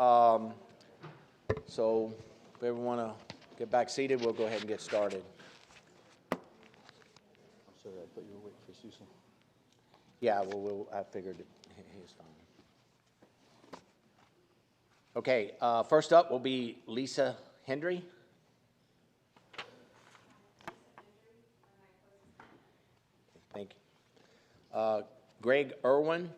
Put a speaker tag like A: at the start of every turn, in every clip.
A: So if everyone want to get back seated, we'll go ahead and get started.
B: I'm sorry, I thought you were waiting for Susan.
A: Yeah, well, I figured he's fine. Okay, first up will be Lisa Hendry. Thank you. Greg Irwin.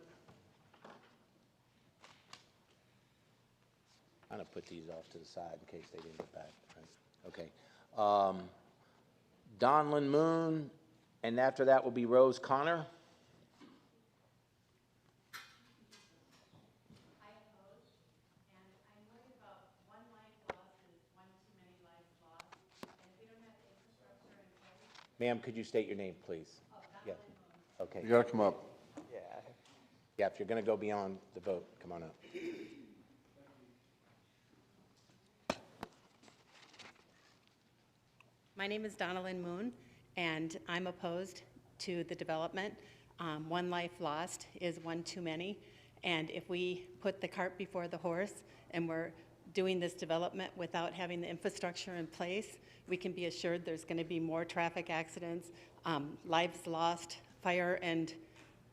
A: I'm going to put these off to the side in case they didn't get back. Right? Okay. Donna Moon, and after that will be Rose Connor.
C: I oppose, and I'm worried about one life lost is one too many lives lost, and if we don't have the infrastructure in place.
A: Ma'am, could you state your name, please?
C: Oh,
A: Yes. Okay.
B: You gotta come up.
A: Yeah, if you're going to go beyond the vote, come on up.
C: My name is Donna Moon, and I'm opposed to the development. One life lost is one too many, and if we put the cart before the horse and we're doing this development without having the infrastructure in place, we can be assured there's going to be more traffic accidents, lives lost, fire and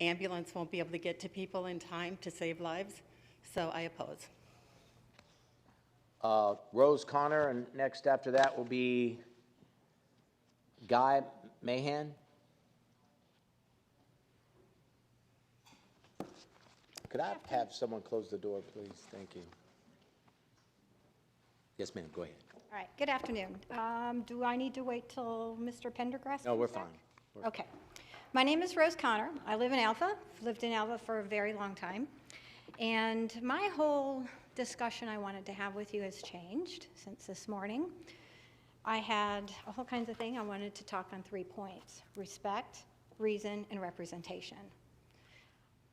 C: ambulance won't be able to get to people in time to save lives, so I oppose.
A: Rose Connor, and next after that will be Guy Mahan. Could I have someone close the door, please? Thank you. Yes, ma'am, go ahead.
D: All right, good afternoon. Do I need to wait till Mr. Pendergrass
A: No,
D: comes
A: we're
D: back?
A: fine.
D: Okay. My name is Rose Connor. I live in Alpha. I've lived in Alpha for a very long time. And my whole discussion I wanted to have with you has changed since this morning. I had a whole kinds of thing. I wanted to talk on 3 points: respect, reason, and representation.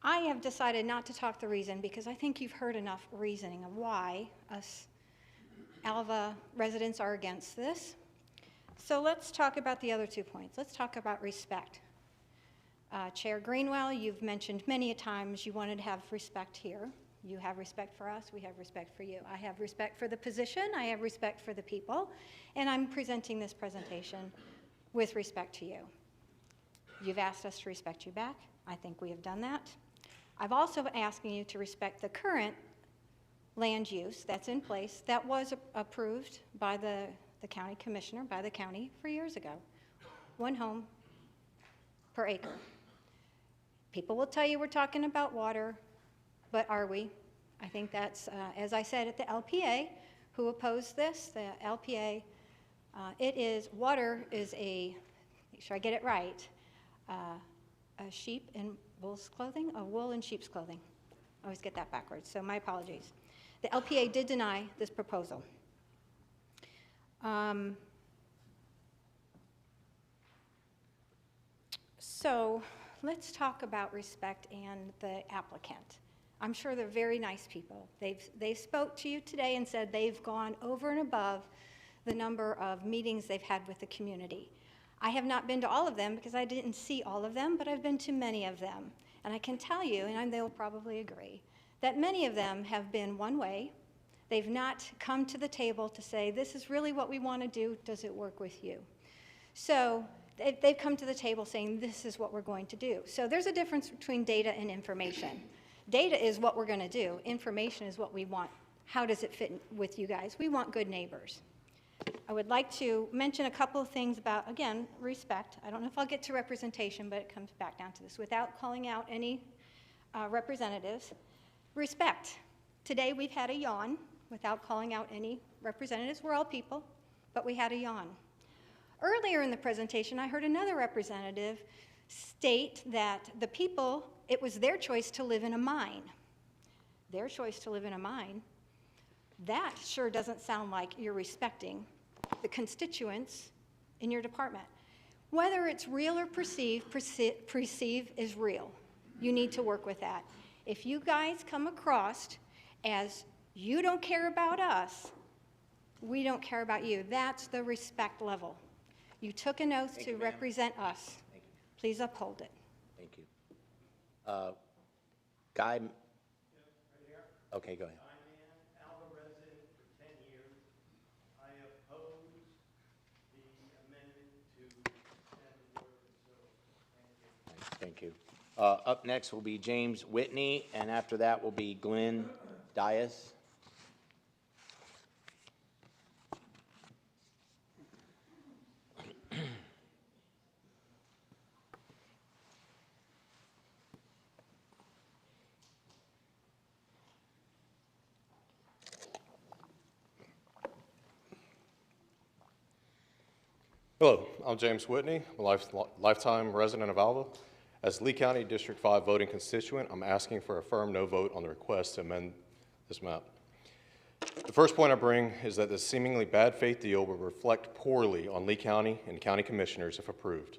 D: I have decided not to talk the reason because I think you've heard enough reasoning of why us Alva residents are against this. So let's talk about the other 2 points. Let's talk about respect. Chair Greenwell, you've mentioned many a times you wanted to have respect here. You have respect for us, we have respect for you. I have respect for the position, I have respect for the people, and I'm presenting this presentation with respect to you. You've asked us to respect you back. I think we have done that. I've also been asking you to respect the current land use that's in place that was approved by the county commissioner, by the county 4 years ago. 1 home per acre. People will tell you we're talking about water, but are we? I think that's, as I said at the LPA, who opposed this, the LPA, water is make sure I get it right, a sheep in wool's clothing, a wool in sheep's clothing. I always get that backwards, so my apologies. The LPA did deny this proposal. So let's talk about respect and the applicant. I'm sure they're very nice people. They spoke to you today and said they've gone over and above the number of meetings they've had with the community. I have not been to all of them because I didn't see all of them, but I've been to many of them. And I can tell you, and they'll probably agree, that many of them have been one way. They've not come to the table to say, this is really what we want to do, does it work with you? So they've come to the table saying, this is what we're going to do. So there's a difference between data and information. Data is what we're going to do. Information is what we want. How does it fit with you guys? We want good neighbors. I would like to mention a couple of things about, again, respect. I don't know if I'll get to representation, but it comes back down to this. Without calling out any representatives, respect. Today we've had a yawn without calling out any representatives. We're all people, but we had a yawn. Earlier in the presentation, I heard another representative state that the people, it was their choice to live in a mine. Their choice to live in a mine. That sure doesn't sound like you're respecting the constituents in your department. Whether it's real or perceive is real. You need to work with that. If you guys come across as you don't care about us, we don't care about you, that's the respect level. You took an oath to represent us. Please uphold it.
A: Thank you. Guy? Okay, go ahead. Thank you. Up next will be James Whitney, and after that will be Glenn Dias.
E: Hello, I'm James Whitney, a lifetime resident of Alva. As Lee County District 5 voting constituent, I'm asking for a firm no vote on the request to amend this map. The first point I bring is that this seemingly bad faith deal will reflect poorly on Lee County and county commissioners if approved.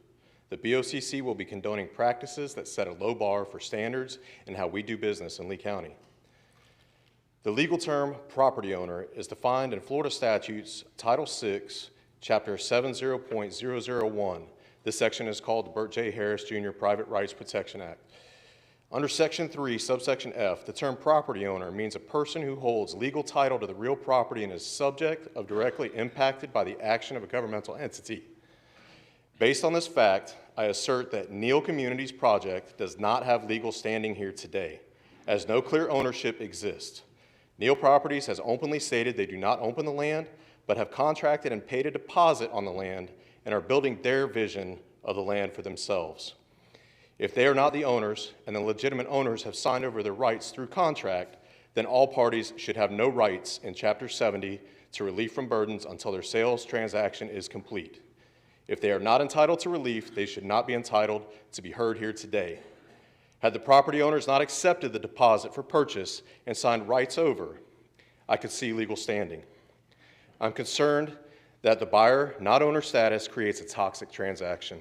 E: The BOCC will be condoning practices that set a low bar for standards and how we do business in Lee County. The legal term property owner is defined in Florida statutes Title VI, Chapter 70.001. This section is called the Burt J. Harris Jr. Private Rights Protection Act. Under Section 3, subsection F, the term property owner means a person who holds legal title to the real property and is subject of directly impacted by the action of a governmental entity. Based on this fact, I assert that Neal Communities Project does not have legal standing here today, as no clear ownership exists. Neal Properties has openly stated they do not own the land, but have contracted and paid a deposit on the land and are building their vision of the land for themselves. If they are not the owners and the legitimate owners have signed over their rights through contract, then all parties should have no rights in Chapter 70 to relief from burdens until their sales transaction is complete. If they are not entitled to relief, they should not be entitled to be heard here today. Had the property owners not accepted the deposit for purchase and signed rights over, I could see legal standing. I'm concerned that the buyer, not owner status, creates a toxic transaction.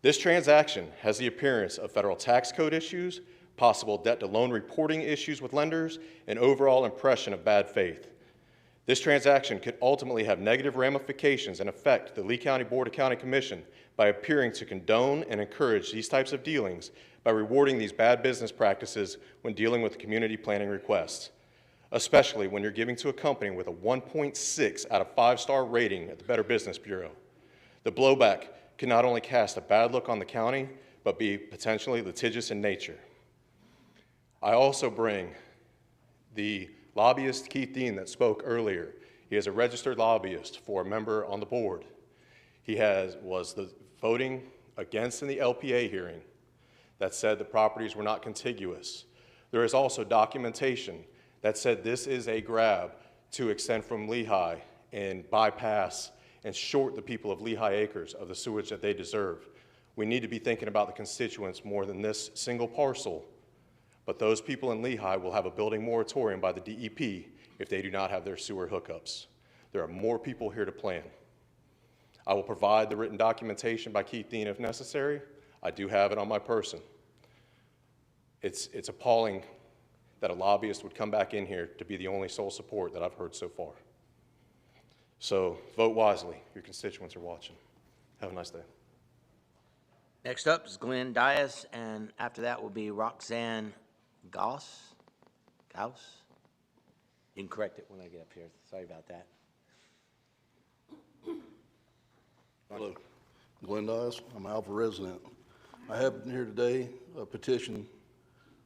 E: This transaction has the appearance of federal tax code issues, possible debt to loan reporting issues with lenders, and overall impression of bad faith. This transaction could ultimately have negative ramifications and affect the Lee County Board of County Commission by appearing to condone and encourage these types of dealings by rewarding these bad business practices when dealing with community planning requests, especially when you're giving to a company with a 1.6 out of 5-star rating at the Better Business Bureau. The blowback can not only cast a bad look on the county, but be potentially litigious in nature. I also bring the lobbyist Keith Dean that spoke earlier. He is a registered lobbyist for a member on the board. He was the voting against in the LPA hearing that said the properties were not contiguous. There is also documentation that said this is a grab to extend from Lehigh and bypass and short the people of Lehigh Acres of the sewage that they deserve. We need to be thinking about the constituents more than this single parcel, but those people in Lehigh will have a building moratorium by the DEP if they do not have their sewer hookups. There are more people here to plan. I will provide the written documentation by Keith Dean if necessary. I do have it on my person. It's appalling that a lobbyist would come back in here to be the only sole support that I've heard so far. So vote wisely. Your constituents are watching. Have a nice day.
A: Next up is Glenn Dias, and after that will be Roxanne Goss. Gauss? You can correct it when I get up here. Sorry about that.
F: Hello, Glenn Dias. I'm an Alva resident. I have here today a petition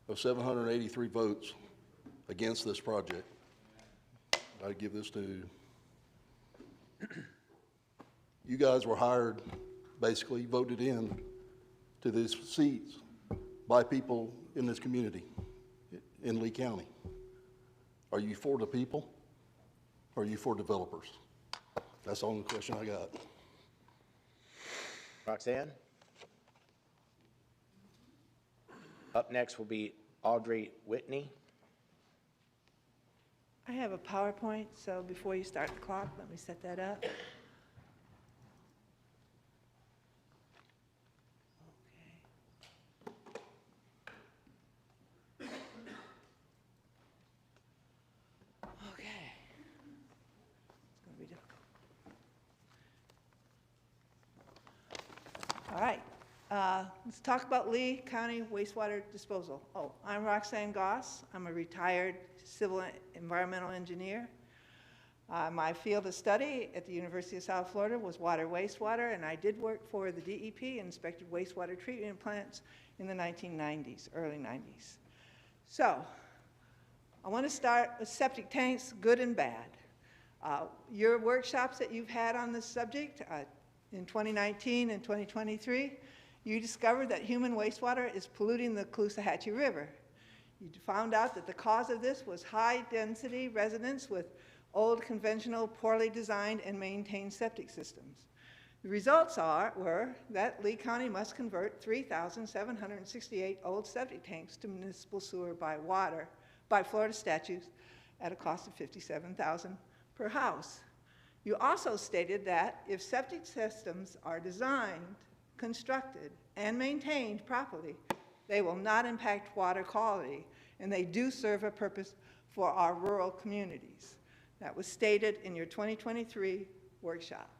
F: of 783 votes against this project. I give this to you guys were hired, basically voted in to these seats by people in this community in Lee County. Are you for the people? Or are you for developers? That's the only question I got.
A: Roxanne? Up next will be Audrey Whitney.
G: I have a PowerPoint, so before you start the clock, let me set that up. Okay. It's going to be difficult. All right. Let's talk about Lee County wastewater disposal. Oh, I'm Roxanne Goss. I'm a retired civil environmental engineer. My field of study at the University of South Florida was water wastewater, and I did work for the DEP and inspected wastewater treatment plants in the 1990s, early 90s. So, I want to start with septic tanks, good and bad. Your workshops that you've had on this subject in 2019 and 2023, you discovered that human wastewater is polluting the Caloosahatchee River. You found out that the cause of this was high-density residents with old, conventional, poorly designed and maintained septic systems. The results were that Lee County must convert 3,768 old septic tanks to municipal sewer by Florida statutes at a cost of $57,000 per house. You also stated that if septic systems are designed, constructed, and maintained properly, they will not impact water quality, and they do serve a purpose for our rural communities. That was stated in your 2023 workshop.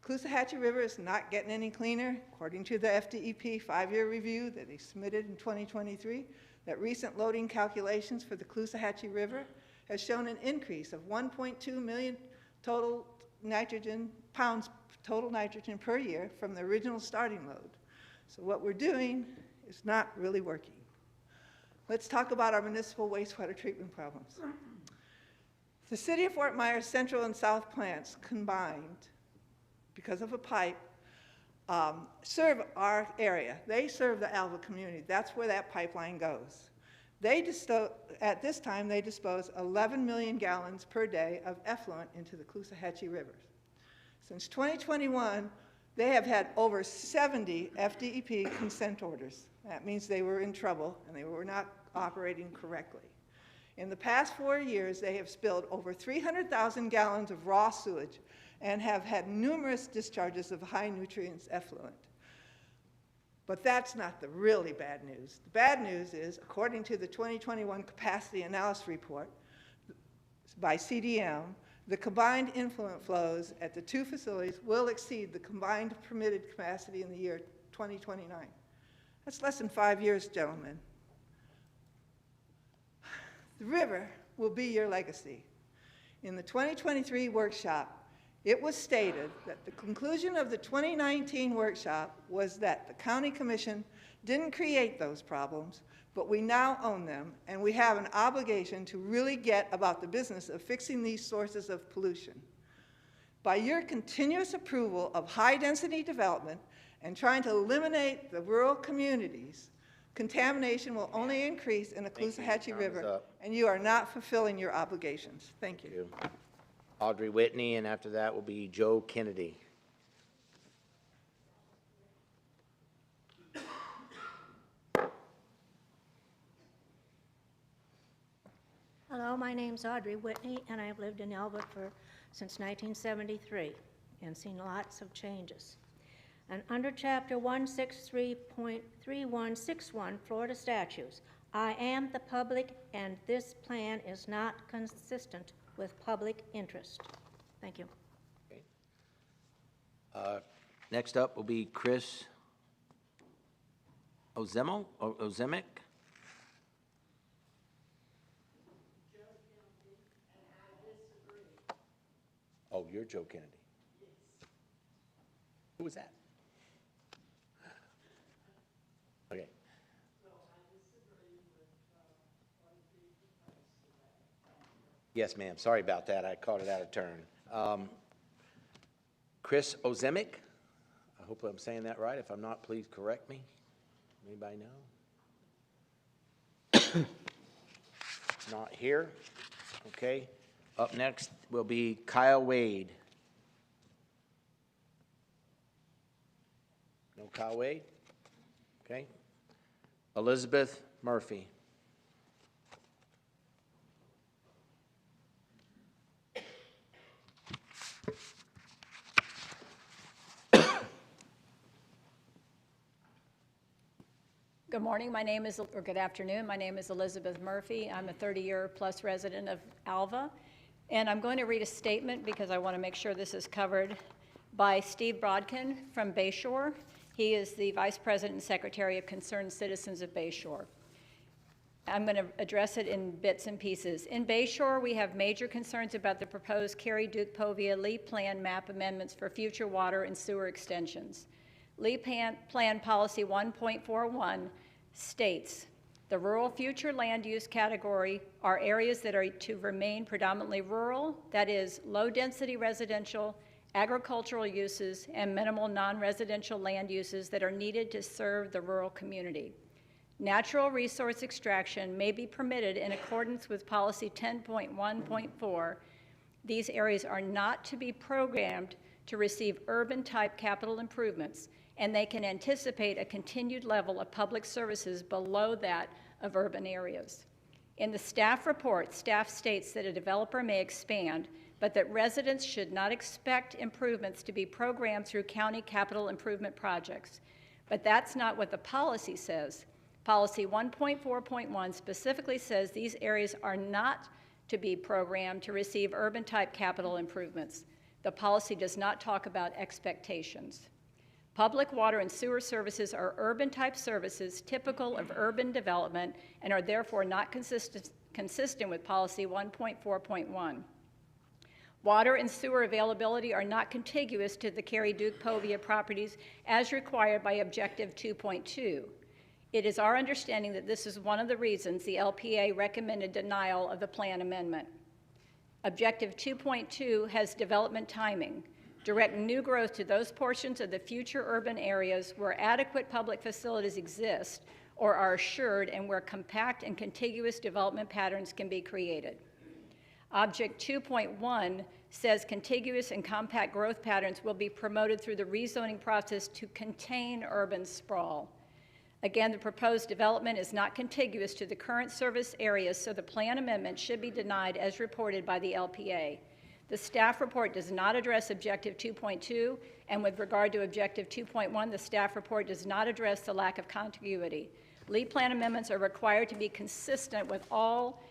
G: Caloosahatchee River is not getting any cleaner. According to the FDEP 5-year review that they submitted in 2023, that recent loading calculations for the Caloosahatchee River has shown an increase of 1.2 million total nitrogen pounds total nitrogen per year from the original starting load. So what we're doing is not really working. Let's talk about our municipal wastewater treatment problems. The City of Fort Myers Central and South plants combined, because of a pipe, serve our area. They serve the Alva community. That's where that pipeline goes. At this time, they dispose 11 million gallons per day of effluent into the Caloosahatchee River. Since 2021, they have had over 70 FDEP consent orders. That means they were in trouble and they were not operating correctly. In the past 4 years, they have spilled over 300,000 gallons of raw sewage and have had numerous discharges of high nutrients effluent. But that's not the really bad news. The bad news is, according to the 2021 capacity analysis report by CDM, the combined influent flows at the two facilities will exceed the combined permitted capacity in the year 2029. That's less than 5 years, gentlemen. The river will be your legacy. In the 2023 workshop, it was stated that the conclusion of the 2019 workshop was that the County Commission didn't create those problems, but we now own them, and we have an obligation to really get about the business of fixing these sources of pollution. By your continuous approval of high-density development and trying to eliminate the rural communities, contamination will only increase in the Caloosahatchee River, and you are not fulfilling your obligations. Thank you.
A: Audrey Whitney, and after that will be Joe Kennedy.
H: Hello, my name's Audrey Whitney, and I've lived in Alva since 1973 and seen lots of changes. And under Chapter 163.3161 Florida statutes, I am the public, and this plan is not consistent with public interest. Thank you.
A: Okay. Next up will be Chris Ozemic. Oh, you're Joe Kennedy. Yes. Who was that? Okay. Yes, ma'am. Sorry about that. I caught it out of turn. Chris Ozemic. I hope I'm saying that right. If I'm not, please correct me. Anybody know? Not here. Okay. Up next will be Kyle Wade. No Kyle Wade? Okay. Elizabeth Murphy.
I: Good morning, good afternoon. My name is Elizabeth Murphy. I'm a 30-year-plus resident of Alva, and I'm going to read a statement because I want to make sure this is covered by Steve Brodkin from Bayshore. He is the Vice President and Secretary of Concerned Citizens of Bayshore. I'm going to address it in bits and pieces. In Bayshore, we have major concerns about the proposed Cary Duke Povia Lee Plan map amendments for future water and sewer extensions. Lee Plan Policy 1.41 states, the rural future land use category are areas that are to remain predominantly rural, that is, low-density residential, agricultural uses, and minimal non-residential land uses that are needed to serve the rural community. Natural resource extraction may be permitted in accordance with Policy 10.1.4. These areas are not to be programmed to receive urban-type capital improvements, and they can anticipate a continued level of public services below that of urban areas. In the staff report, staff states that a developer may expand, but that residents should not expect improvements to be programmed through county capital improvement projects. But that's not what the policy says. Policy 1.4.1 specifically says these areas are not to be programmed to receive urban-type capital improvements. The policy does not talk about expectations. Public water and sewer services are urban-type services typical of urban development and are therefore not consistent with Policy 1.4.1. Water and sewer availability are not contiguous to the Cary Duke Povia properties as required by Objective 2.2. It is our understanding that this is one of the reasons the LPA recommended denial of the plan amendment. Objective 2.2 has development timing. Direct new growth to those portions of the future urban areas where adequate public facilities exist or are assured and where compact and contiguous development patterns can be created. Object 2.1 says contiguous and compact growth patterns will be promoted through the rezoning process to contain urban sprawl. Again, the proposed development is not contiguous to the current service areas, so the plan amendment should be denied as reported by the LPA. The staff report does not address Objective 2.2, and with regard to Objective 2.1, the staff report does not address the lack of contiguity. LEAD plan amendments are required to be consistent with all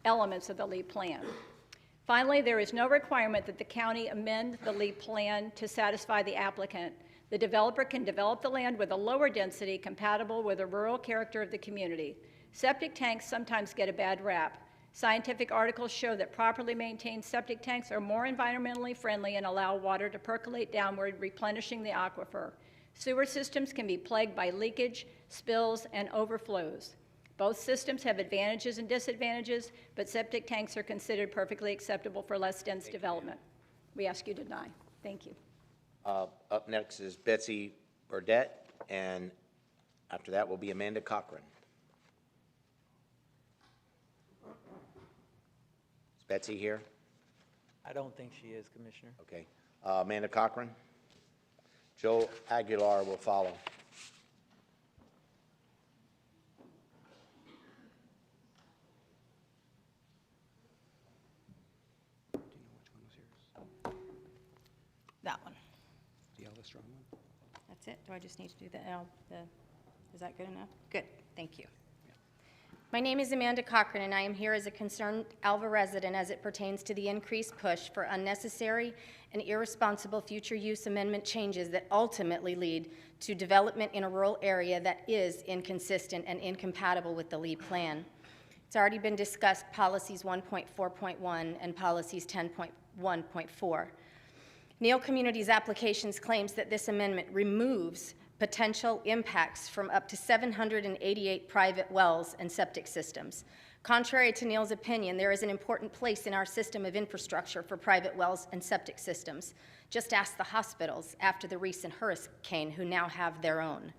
I: elements of the LEAD plan. Finally, there is no requirement that the county amend the LEAD plan to satisfy the applicant. The developer can develop the land with a lower density compatible with the rural character of the community. Septic tanks sometimes get a bad rap. Scientific articles show that properly maintained septic tanks are more environmentally friendly and allow water to percolate downward, replenishing the aquifer. Sewer systems can be plagued by leakage, spills, and overflows. Both systems have advantages and disadvantages, but septic tanks are considered perfectly acceptable for less dense development. We ask you to deny. Thank you.
A: Up next is Betsy Burdette, and after that will be Amanda Cochran. Is Betsy here?
J: I don't think she is, Commissioner.
A: Okay. Amanda Cochran. Joe Aguilar will follow.
C: That one.
B: The Elvis Strong one?
C: That's it? Do I just need to do the L? Is that good enough? Good, thank you.
K: My name is Amanda Cochran, and I am here as a concerned Alva resident as it pertains to the increased push for unnecessary and irresponsible future use amendment changes that ultimately lead to development in a rural area that is inconsistent and incompatible with the LEAD plan. It's already been discussed, policies 1.4.1 and policies 10.1.4. Neal Communities applications claims that this amendment removes potential impacts from up to 788 private wells and septic systems. Contrary to Neal's opinion, there is an important place in our system of infrastructure for private wells and septic systems. Just ask the hospitals after the recent hurricane who now have their own.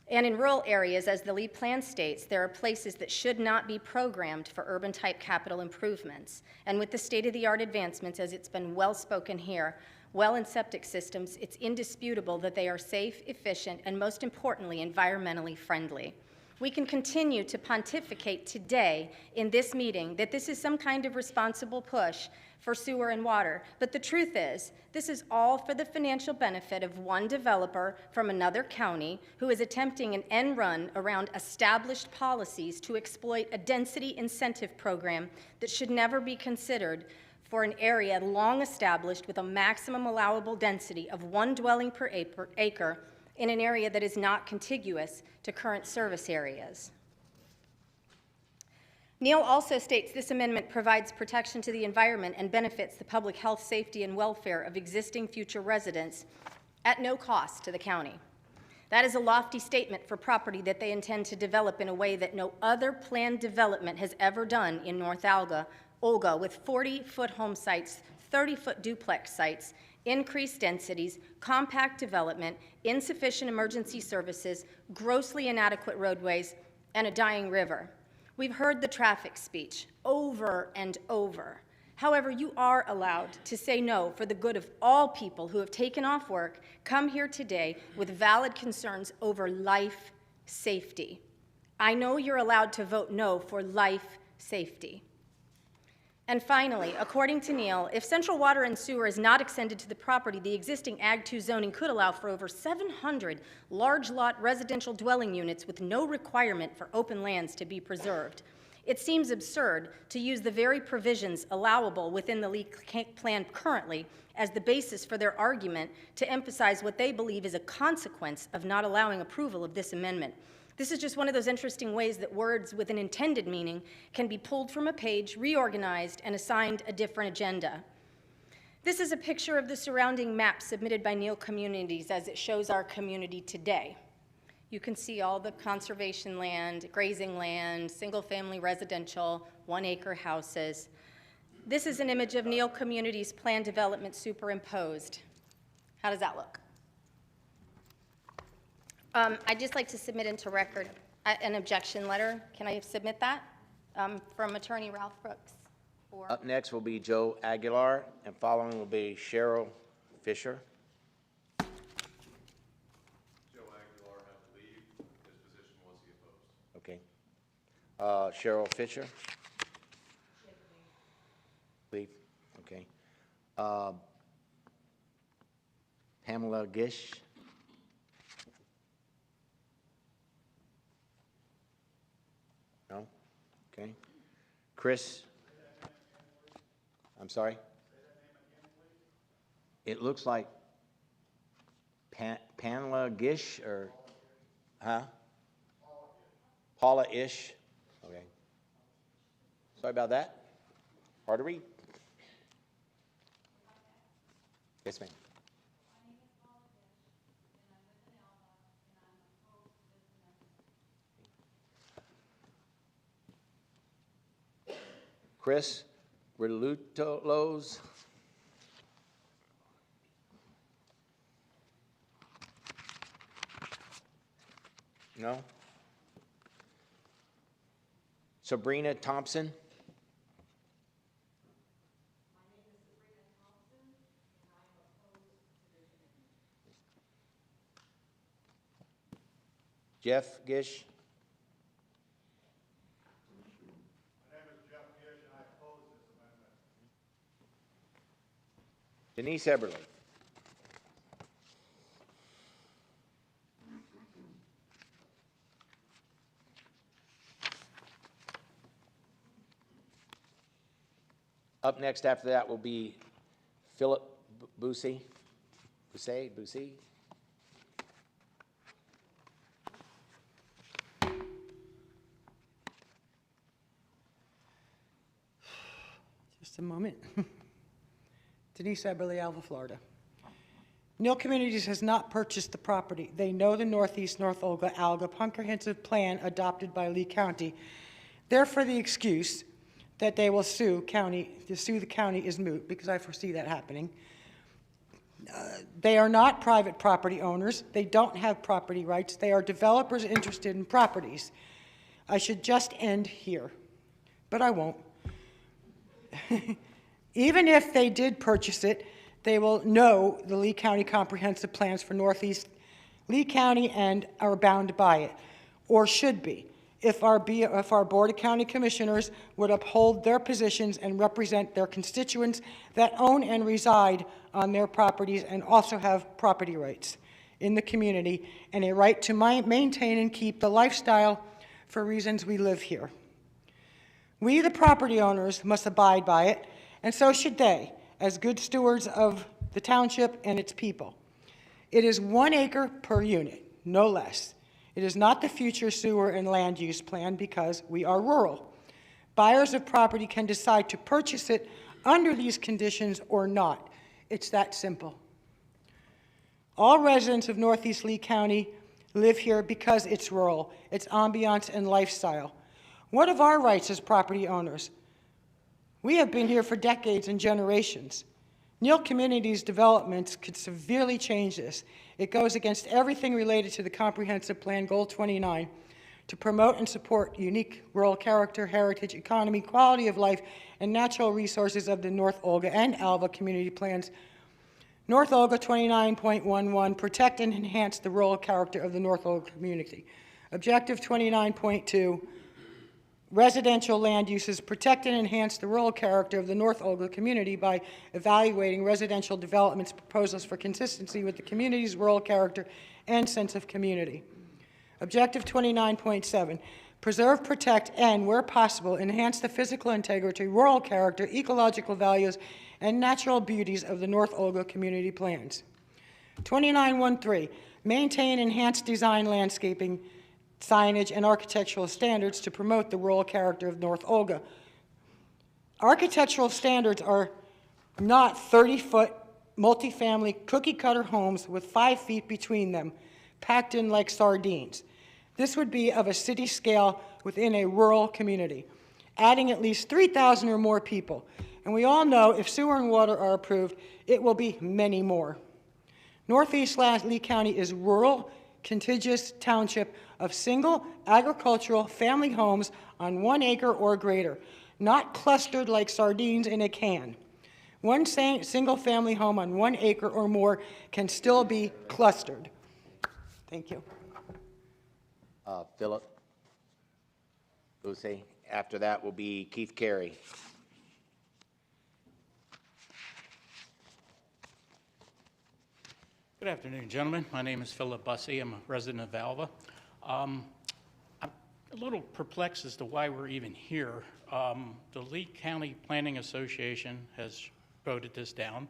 K: And in rural areas, as the LEAD plan states, there are places that should not be programmed for urban-type capital improvements. And with the state-of-the-art advancements, as it's been well spoken here, well and septic systems, it's indisputable that they are safe, efficient, and most importantly, environmentally friendly. We can continue to pontificate today in this meeting that this is some kind of responsible push for sewer and water, but the truth is, this is all for the financial benefit of one developer from another county who is attempting an end run around established policies to exploit a density incentive program that should never be considered for an area long established with a maximum allowable density of 1 dwelling per acre in an area that is not contiguous to current service areas. Neal also states this amendment provides protection to the environment and benefits the public health, safety, and welfare of existing future residents at no cost to the county. That is a lofty statement for property that they intend to develop in a way that no other planned development has ever done in North Olga, with 40-foot home sites, 30-foot duplex sites, increased densities, compact development, insufficient emergency services, grossly inadequate roadways, and a dying river. We've heard the traffic speech over and over. However, you are allowed to say no for the good of all people who have taken off work, come here today with valid concerns over life safety. I know you're allowed to vote no for life safety. And finally, according to Neal, if central water and sewer is not extended to the property, the existing Ag 2 zoning could allow for over 700 large lot residential dwelling units with no requirement for open lands to be preserved. It seems absurd to use the very provisions allowable within the Lee plan currently as the basis for their argument to emphasize what they believe is a consequence of not allowing approval of this amendment. This is just one of those interesting ways that words with an intended meaning can be pulled from a page, reorganized, and assigned a different agenda. This is a picture of the surrounding map submitted by Neal Communities as it shows our community today. You can see all the conservation land, grazing land, single-family residential, 1-acre houses. This is an image of Neal Communities' planned development superimposed. How does that look? I'd just like to submit into record an objection letter. Can I submit that from Attorney Ralph Brooks?
A: Up next will be Joe Aguilar, and following will be Cheryl Fisher.
E: Joe Aguilar had to leave. His position was he opposed.
A: Okay. Cheryl Fisher? Leave. Okay. Pamela Gish? No? Okay. Chris? I'm sorry? It looks like Pamela Gish or, huh? Paula Ish. Okay. Sorry about that. Hard to read. Yes, ma'am. Chris Relutos. No? Sabrina Thompson? Jeff Gish? Denise Abberly. Up next after that will be Philip Busey. Busey.
L: Just a moment. Denise Abberly, Alva, Florida. Neal Communities has not purchased the property. They know the Northeast North Olga Alga comprehensive plan adopted by Lee County. Therefore, the excuse that they will sue the county is moot, because I foresee that happening. They are not private property owners. They don't have property rights. They are developers interested in properties. I should just end here, but I won't. Even if they did purchase it, they will know the Lee County comprehensive plans for Northeast Lee County and are bound by it, or should be, if our Board of County Commissioners would uphold their positions and represent their constituents that own and reside on their properties and also have property rights in the community and a right to maintain and keep the lifestyle for reasons we live here. We, the property owners, must abide by it, and so should they, as good stewards of the township and its people. It is 1 acre per unit, no less. It is not the future sewer and land use plan because we are rural. Buyers of property can decide to purchase it under these conditions or not. It's that simple. All residents of Northeast Lee County live here because it's rural, its ambiance and lifestyle. What of our rights as property owners? We have been here for decades and generations. Neal Communities developments could severely change this. It goes against everything related to the Comprehensive Plan Goal 29 to promote and support unique rural character, heritage, economy, quality of life, and natural resources of the North Olga and Alva community plans. North Olga 29.11, protect and enhance the rural character of the North Olga community. Objective 29.2, residential land uses, protect and enhance the rural character of the North Olga community by evaluating residential developments proposals for consistency with the community's rural character and sense of community. Objective 29.7, preserve, protect, and, where possible, enhance the physical integrity, rural character, ecological values, and natural beauties of the North Olga community plans. 29.13, maintain enhanced design landscaping, signage, and architectural standards to promote the rural character of North Olga. Architectural standards are not 30-foot multifamily cookie-cutter homes with 5 feet between them, packed in like sardines. This would be of a city scale within a rural community, adding at least 3,000 or more people. And we all know if sewer and water are approved, it will be many more. Northeast Lee County is rural, contiguous township of single agricultural family homes on 1 acre or greater, not clustered like sardines in a can. One single family home on 1 acre or more can still be clustered. Thank you.
A: Philip Lucy. After that will be Keith Cary.
M: Good afternoon, gentlemen. My name is Philip Bussey. I'm a resident of Alva. I'm a little perplexed as to why we're even here. The Lee County Planning Association has voted this down.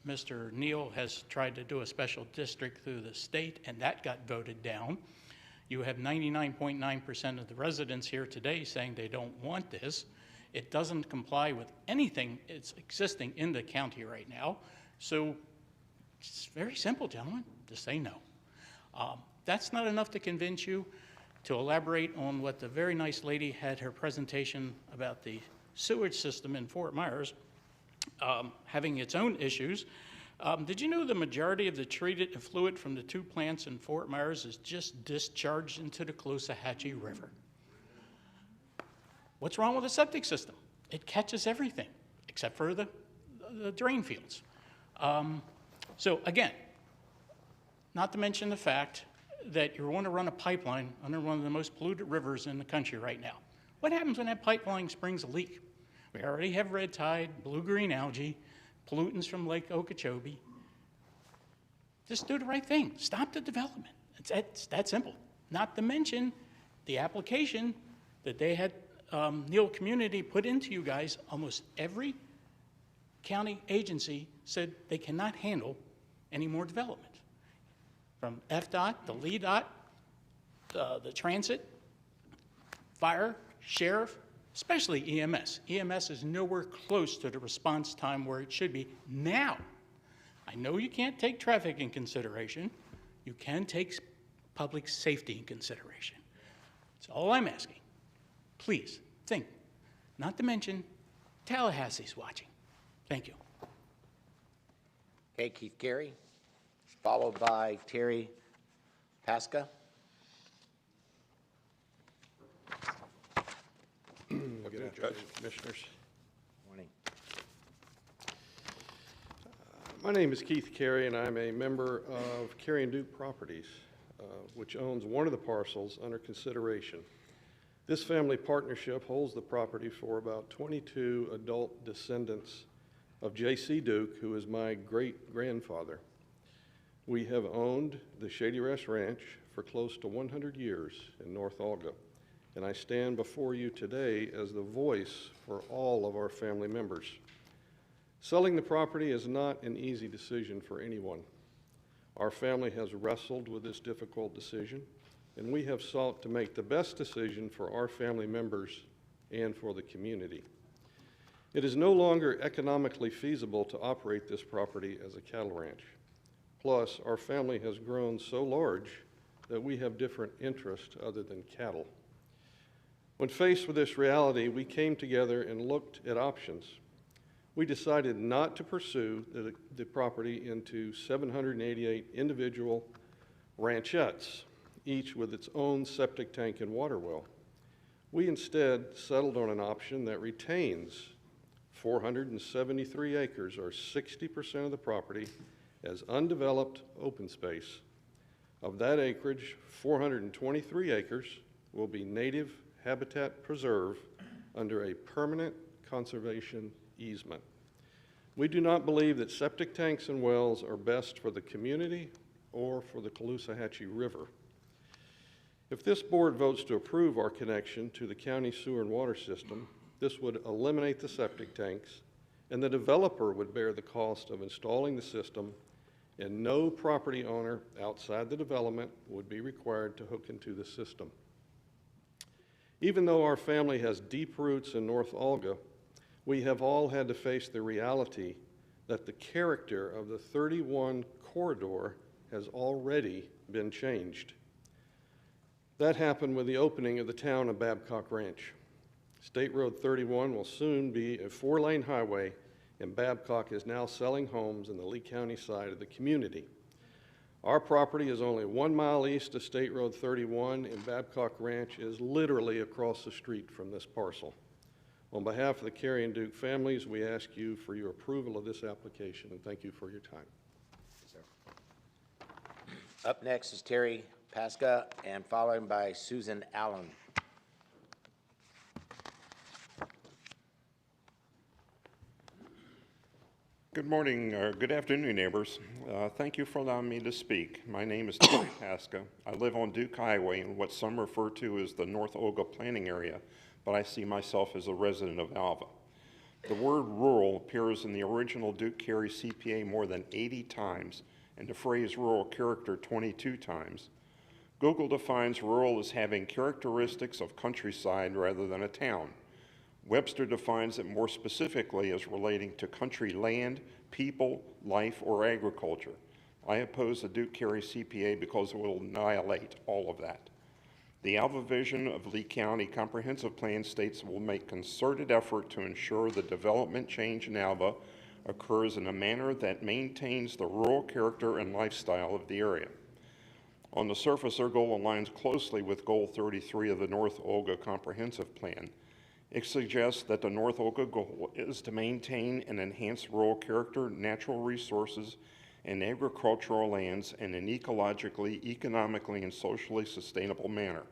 M: Mr. Neal has tried to do a special district through the state, and that got voted down. You have 99.9% of the residents here today saying they don't want this. It doesn't comply with anything that's existing in the county right now. So it's very simple, gentlemen, to say no. That's not enough to convince you. To elaborate on what the very nice lady had her presentation about the sewage system in Fort Myers having its own issues. Did you know the majority of the treated effluent from the 2 plants in Fort Myers is just discharged into the Caloosahatchee River? What's wrong with the septic system? It catches everything except for the drain fields. So again, not to mention the fact that you want to run a pipeline under one of the most polluted rivers in the country right now. What happens when that pipeline springs a leak? We already have red tide, blue-green algae, pollutants from Lake Okeechobee. Just do the right thing. Stop the development. It's that simple. Not to mention the application that they had Neal Community put into you guys. Almost every county agency said they cannot handle any more development. From FDOT, the LEDOT, the transit, fire, sheriff, especially EMS. EMS is nowhere close to the response time where it should be now. I know you can't take traffic in consideration. You can take public safety in consideration. That's all I'm asking. Please think. Not to mention Tallahassee's watching. Thank you.
A: Okay, Keith Cary, followed by Terry Pasca.
N: Good afternoon, Commissioners.
A: Morning.
N: My name is Keith Cary, and I'm a member of Cary and Duke Properties, which owns one of the parcels under consideration. This family partnership holds the property for about 22 adult descendants of J.C. Duke, who is my great-grandfather. We have owned the Shady Rest Ranch for close to 100 years in North Olga, and I stand before you today as the voice for all of our family members. Selling the property is not an easy decision for anyone. Our family has wrestled with this difficult decision, and we have sought to make the best decision for our family members and for the community. It is no longer economically feasible to operate this property as a cattle ranch. Plus, our family has grown so large that we have different interests other than cattle. When faced with this reality, we came together and looked at options. We decided not to pursue the property into 788 individual ranchettes, each with its own septic tank and water well. We instead settled on an option that retains 473 acres, or 60% of the property, as undeveloped open space. Of that acreage, 423 acres will be native habitat preserve under a permanent conservation easement. We do not believe that septic tanks and wells are best for the community or for the Caloosahatchee River. If this board votes to approve our connection to the county sewer and water system, this would eliminate the septic tanks, and the developer would bear the cost of installing the system, and no property owner outside the development would be required to hook into the system. Even though our family has deep roots in North Olga, we have all had to face the reality that the character of the 31 corridor has already been changed. That happened with the opening of the town of Babcock Ranch. State Road 31 will soon be a 4-lane highway, and Babcock is now selling homes in the Lee County side of the community. Our property is only 1 mile east of State Road 31, and Babcock Ranch is literally across the street from this parcel. On behalf of the Cary and Duke families, we ask you for your approval of this application, and thank you for your time.
A: Up next is Terry Pasca, and followed by Susan Allen.
O: Good morning, or good afternoon, neighbors. Thank you for allowing me to speak. My name is Terry Pasca. I live on Duke Highway in what some refer to as the North Olga planning area, but I see myself as a resident of Alva. The word rural appears in the original Duke Cary CPA more than 80 times, and the phrase rural character 22 times. Google defines rural as having characteristics of countryside rather than a town. Webster defines it more specifically as relating to country land, people, life, or agriculture. I oppose the Duke Cary CPA because it will annihilate all of that. The Alva vision of Lee County Comprehensive Plan states it will make concerted effort to ensure the development change in Alva occurs in a manner that maintains the rural character and lifestyle of the area. On the surface, our goal aligns closely with Goal 33 of the North Olga Comprehensive Plan. It suggests that the North Olga goal is to maintain and enhance rural character, natural resources, and agricultural lands in an ecologically, economically, and socially sustainable manner.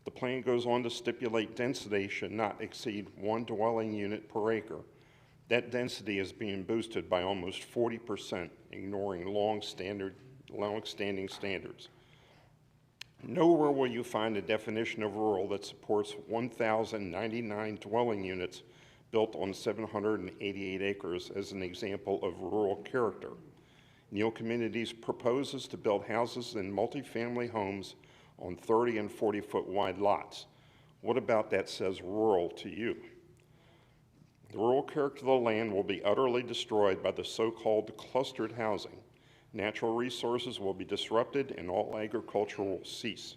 O: The plan goes on to stipulate density should not exceed 1 dwelling unit per acre. That density is being boosted by almost 40%, ignoring long-standing standards. Nowhere will you find a definition of rural that supports 1,099 dwelling units built on 788 acres as an example of rural character. Neal Communities proposes to build houses and multifamily homes on 30 and 40-foot wide lots. What about that says rural to you? The rural character of the land will be utterly destroyed by the so-called clustered housing. Natural resources will be disrupted and all agriculture will cease.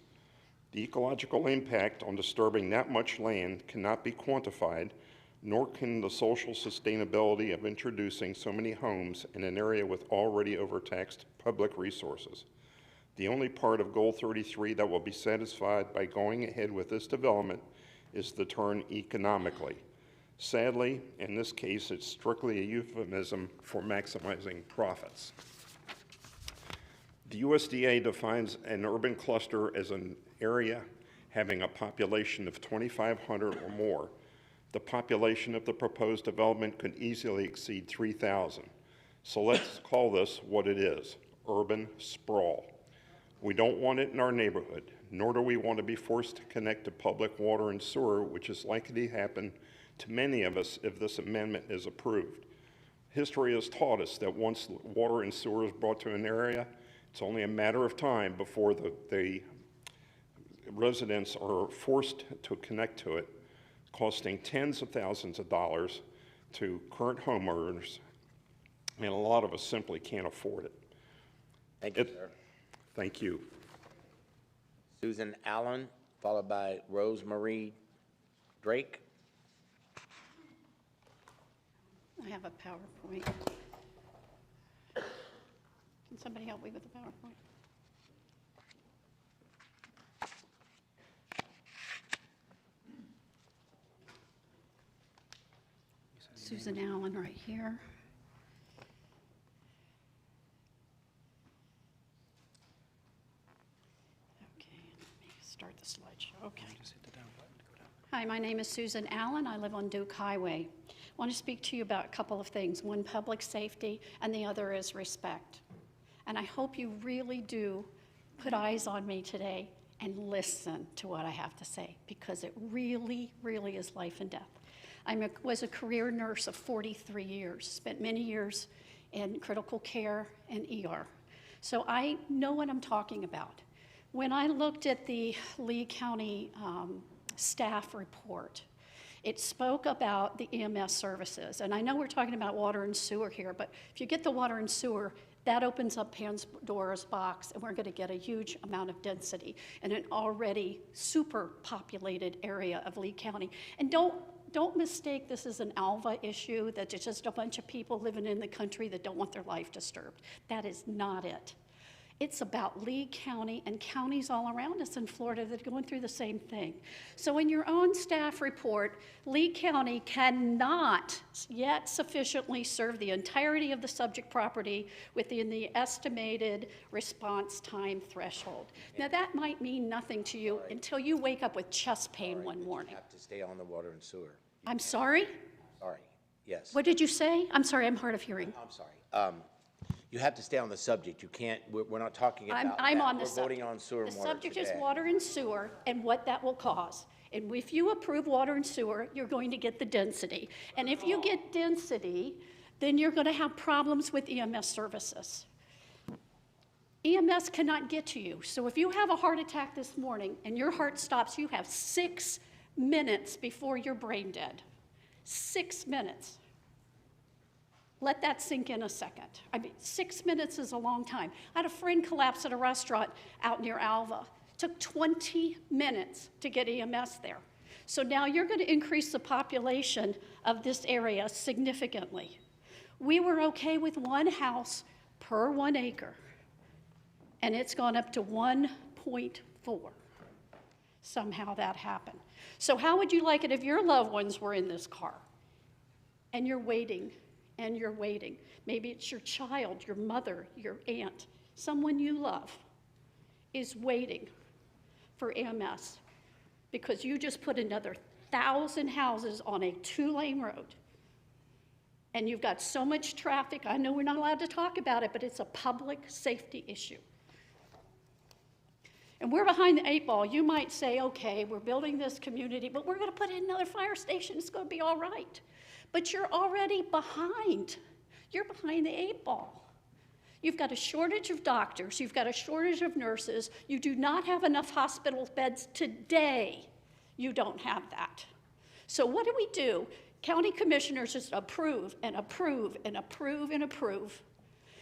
O: The ecological impact on disturbing that much land cannot be quantified, nor can the social sustainability of introducing so many homes in an area with already overtaxed public resources. The only part of Goal 33 that will be satisfied by going ahead with this development is the term economically. Sadly, in this case, it's strictly a euphemism for maximizing profits. The USDA defines an urban cluster as an area having a population of 2,500 or more. The population of the proposed development could easily exceed 3,000. So let's call this what it is, urban sprawl. We don't want it in our neighborhood, nor do we want to be forced to connect to public water and sewer, which is likely to happen to many of us if this amendment is approved. History has taught us that once water and sewer is brought to an area, it's only a matter of time before the residents are forced to connect to it, costing tens of thousands of dollars to current homeowners, and a lot of us simply can't afford it.
A: Thank you, sir.
O: Thank you.
A: Susan Allen, followed by Rosemarie Drake.
P: I have a PowerPoint. Can somebody help me with the PowerPoint? Susan Allen right here. Okay, let me start the slideshow. Okay. Hi, my name is Susan Allen. I live on Duke Highway. I want to speak to you about a couple of things. One, public safety, and the other is respect. And I hope you really do put eyes on me today and listen to what I have to say, because it really, really is life and death. I was a career nurse of 43 years, spent many years in critical care and ER. So I know what I'm talking about. When I looked at the Lee County staff report, it spoke about the EMS services. And I know we're talking about water and sewer here, but if you get the water and sewer, that opens up Pandora's box, and we're going to get a huge amount of density in an already super populated area of Lee County. And don't mistake this as an Alva issue, that it's just a bunch of people living in the country that don't want their life disturbed. That is not it. It's about Lee County and counties all around us in Florida that are going through the same thing. So in your own staff report, Lee County cannot yet sufficiently serve the entirety of the subject property within the estimated response time threshold. Now that might mean nothing to you until you wake up with chest pain one morning.
A: You have to stay on the water and sewer.
P: I'm sorry?
A: Sorry, yes.
P: What did you say? I'm sorry, I'm hard of hearing.
A: I'm sorry. You have to stay on the subject. You can't, we're not talking about
P: I'm
A: that.
P: on the
A: We're
P: subject.
A: voting on sewer and
P: The
A: water
P: subject is
A: today.
P: water and sewer and what that will cause. And if you approve water and sewer, you're going to get the density. And if you get density, then you're going to have problems with EMS services. EMS cannot get to you. So if you have a heart attack this morning and your heart stops, you have 6 minutes before you're brain dead. 6 minutes. Let that sink in a second. I mean, 6 minutes is a long time. I had a friend collapse at a restaurant out near Alva. It took 20 minutes to get EMS there. So now you're going to increase the population of this area significantly. We were okay with 1 house per 1 acre, and it's gone up to 1.4. Somehow that happened. So how would you like it if your loved ones were in this car and you're waiting? And you're waiting. Maybe it's your child, your mother, your aunt, someone you love is waiting for EMS because you just put another 1,000 houses on a 2-lane road. And you've got so much traffic. I know we're not allowed to talk about it, but it's a public safety issue. And we're behind the 8 ball. You might say, okay, we're building this community, but we're going to put in another fire station. It's going to be all right. But you're already behind. You're behind the 8 ball. You've got a shortage of doctors. You've got a shortage of nurses. You do not have enough hospital beds today. You don't have that. So what do? County commissioners just approve and approve and approve and approve.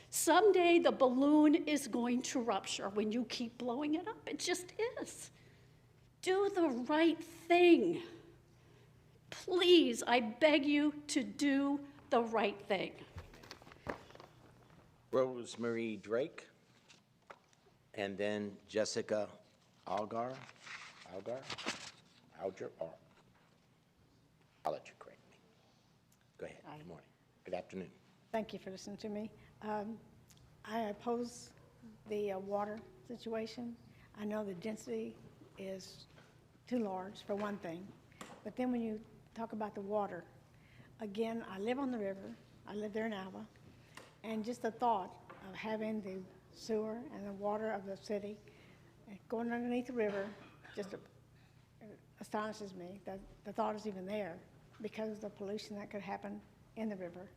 P: Someday the balloon is going to rupture when you keep blowing it up. It just is. Do the right thing. Please, I beg you to do the right thing.
A: Rosemarie Drake, and then Jessica Alger, or I'll let you correct me. Go ahead. Good morning. Good afternoon.
Q: Thank you for listening to me. I oppose the water situation. I know the density is too large, for one thing. But then when you talk about the water, again, I live on the river. I live there in Alva. And just the thought of having the sewer and the water of the city going underneath the river just astonishes me that the thought is even there because of the pollution that could happen in the river.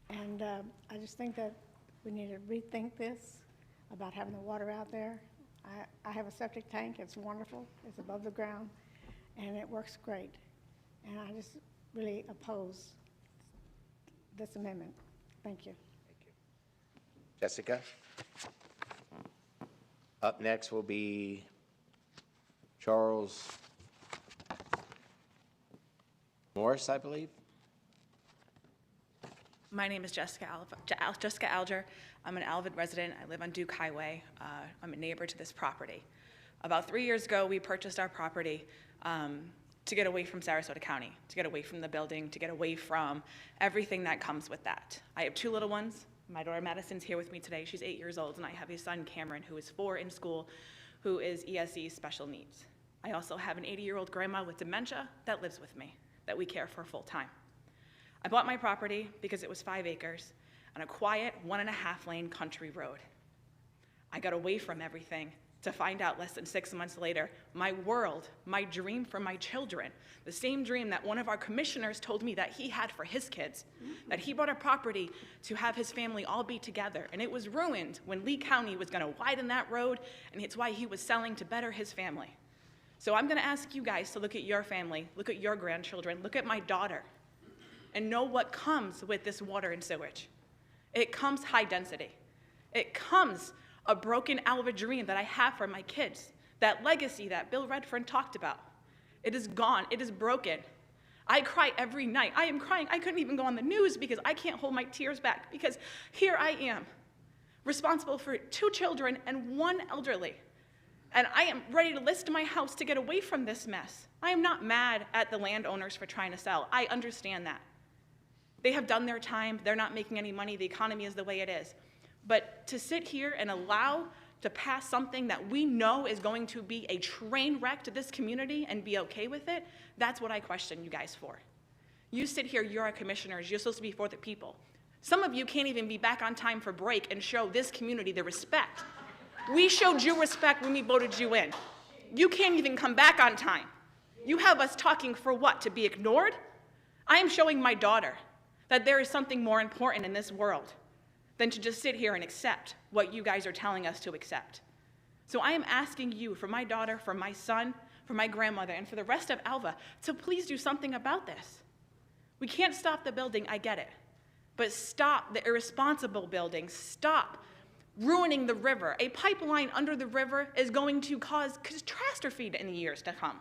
Q: And I just think that we need to rethink this about having the water out there. I have a septic tank. It's wonderful. It's above the ground, and it works great. and I just really oppose this amendment. Thank you.
A: Jessica? Up next will be Charles Morris, I believe.
R: My name is Jessica Alger. I'm an Alva resident. I live on Duke Highway. I'm a neighbor to this property. About 3 years ago, we purchased our property to get away from Sarasota County, to get away from the building, to get away from everything that comes with that. I have 2 little ones. My daughter Madison's here with me today. She's 8 years old, and I have a son, Cameron, who is 4 in school, who is ESE special needs. I also have an 80-year-old grandma with dementia that lives with me, that we care for full time. I bought my property because it was 5 acres on a quiet 1.5 lane country road. I got away from everything to find out less than 6 months later, my world, my dream for my children, the same dream that one of our commissioners told me that he had for his kids, that he bought a property to have his family all be together, and it was ruined when Lee County was gonna widen that road, and it's why he was selling to better his family. So I'm gonna ask you guys to look at your family, look at your grandchildren, look at my daughter, and know what comes with this water and sewage. It comes high density. It comes a broken Alva dream that I have for my kids, that legacy that Bill Redfern talked about. It is gone, it is broken. I cry every night. I am crying. I couldn't even go on the news because I can't hold my tears back, because here I am, responsible for 2 children and 1 elderly. And I am ready to list my house to get away from this mess. I am not mad at the landowners for trying to sell. I understand that. They have done their time. They're not making any money. The economy is the way it is. But to sit here and allow to pass something that we know is going to be a train wreck to this community and be okay with it, that's what I question you guys for. You sit here, you're our commissioners, you're supposed to be for the people. Some of you can't even be back on time for break and show this community the respect. We showed you respect when we voted you in. You can't even come back on time. You have us talking for what, to be ignored? I am showing my daughter that there is something more important in this world than to just sit here and accept what you guys are telling us to accept. So I am asking you, for my daughter, for my son, for my grandmother, and for the rest of Alva, to please do something about this. We can't stop the building, I get it, but stop the irresponsible building. Stop ruining the river. A pipeline under the river is going to cause catastrophe in the years to come.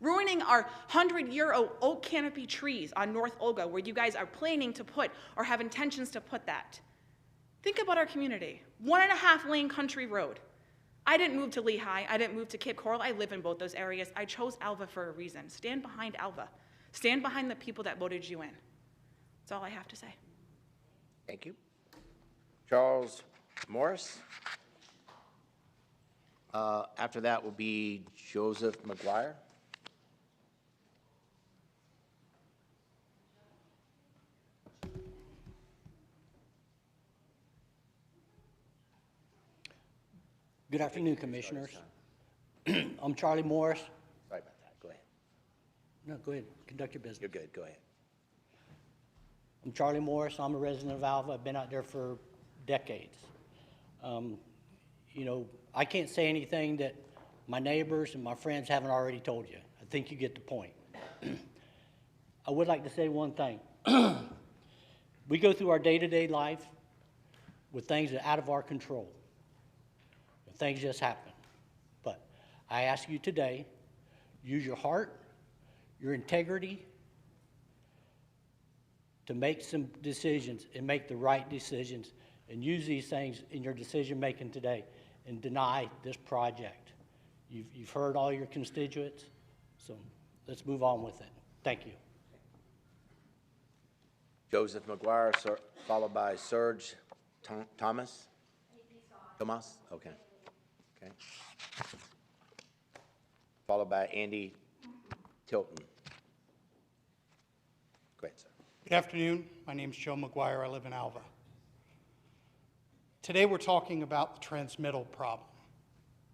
R: Ruining our 100-year-old oak canopy trees on North Olga, where you guys are planning to put or have intentions to put that. Think about our community. 1.5 lane country road. I didn't move to Lehigh. I didn't move to Cape Coral. I live in both those areas. I chose Alva for a reason. Stand behind Alva. Stand behind the people that voted you in. That's all I have to say.
A: Thank you. Charles Morris. After that will be Joseph Maguire.
B: Good afternoon, Commissioners. I'm Charlie Morris.
A: Sorry about that. Go ahead.
B: No, go ahead. Conduct your business.
A: You're good. Go ahead.
B: I'm Charlie Morris. I'm a resident of Alva. I've been out there for decades. You know, I can't say anything that my neighbors and my friends haven't already told you. I think you get the point. I would like to say one thing. We go through our day-to-day life with things that are out of our control. Things just happen. But I ask you today, use your heart, your integrity to make some decisions and make the right decisions, and use these things in your decision-making today and deny this project. You've heard all your constituents, so let's move on with it. Thank you.
A: Joseph Maguire, followed by Serge Thomas. Thomas? Okay. Okay. Followed by Andy Tilton. Go ahead, sir.
S: Good afternoon. My name is Joe Maguire. I live in Alva. Today we're talking about the transmittal problem.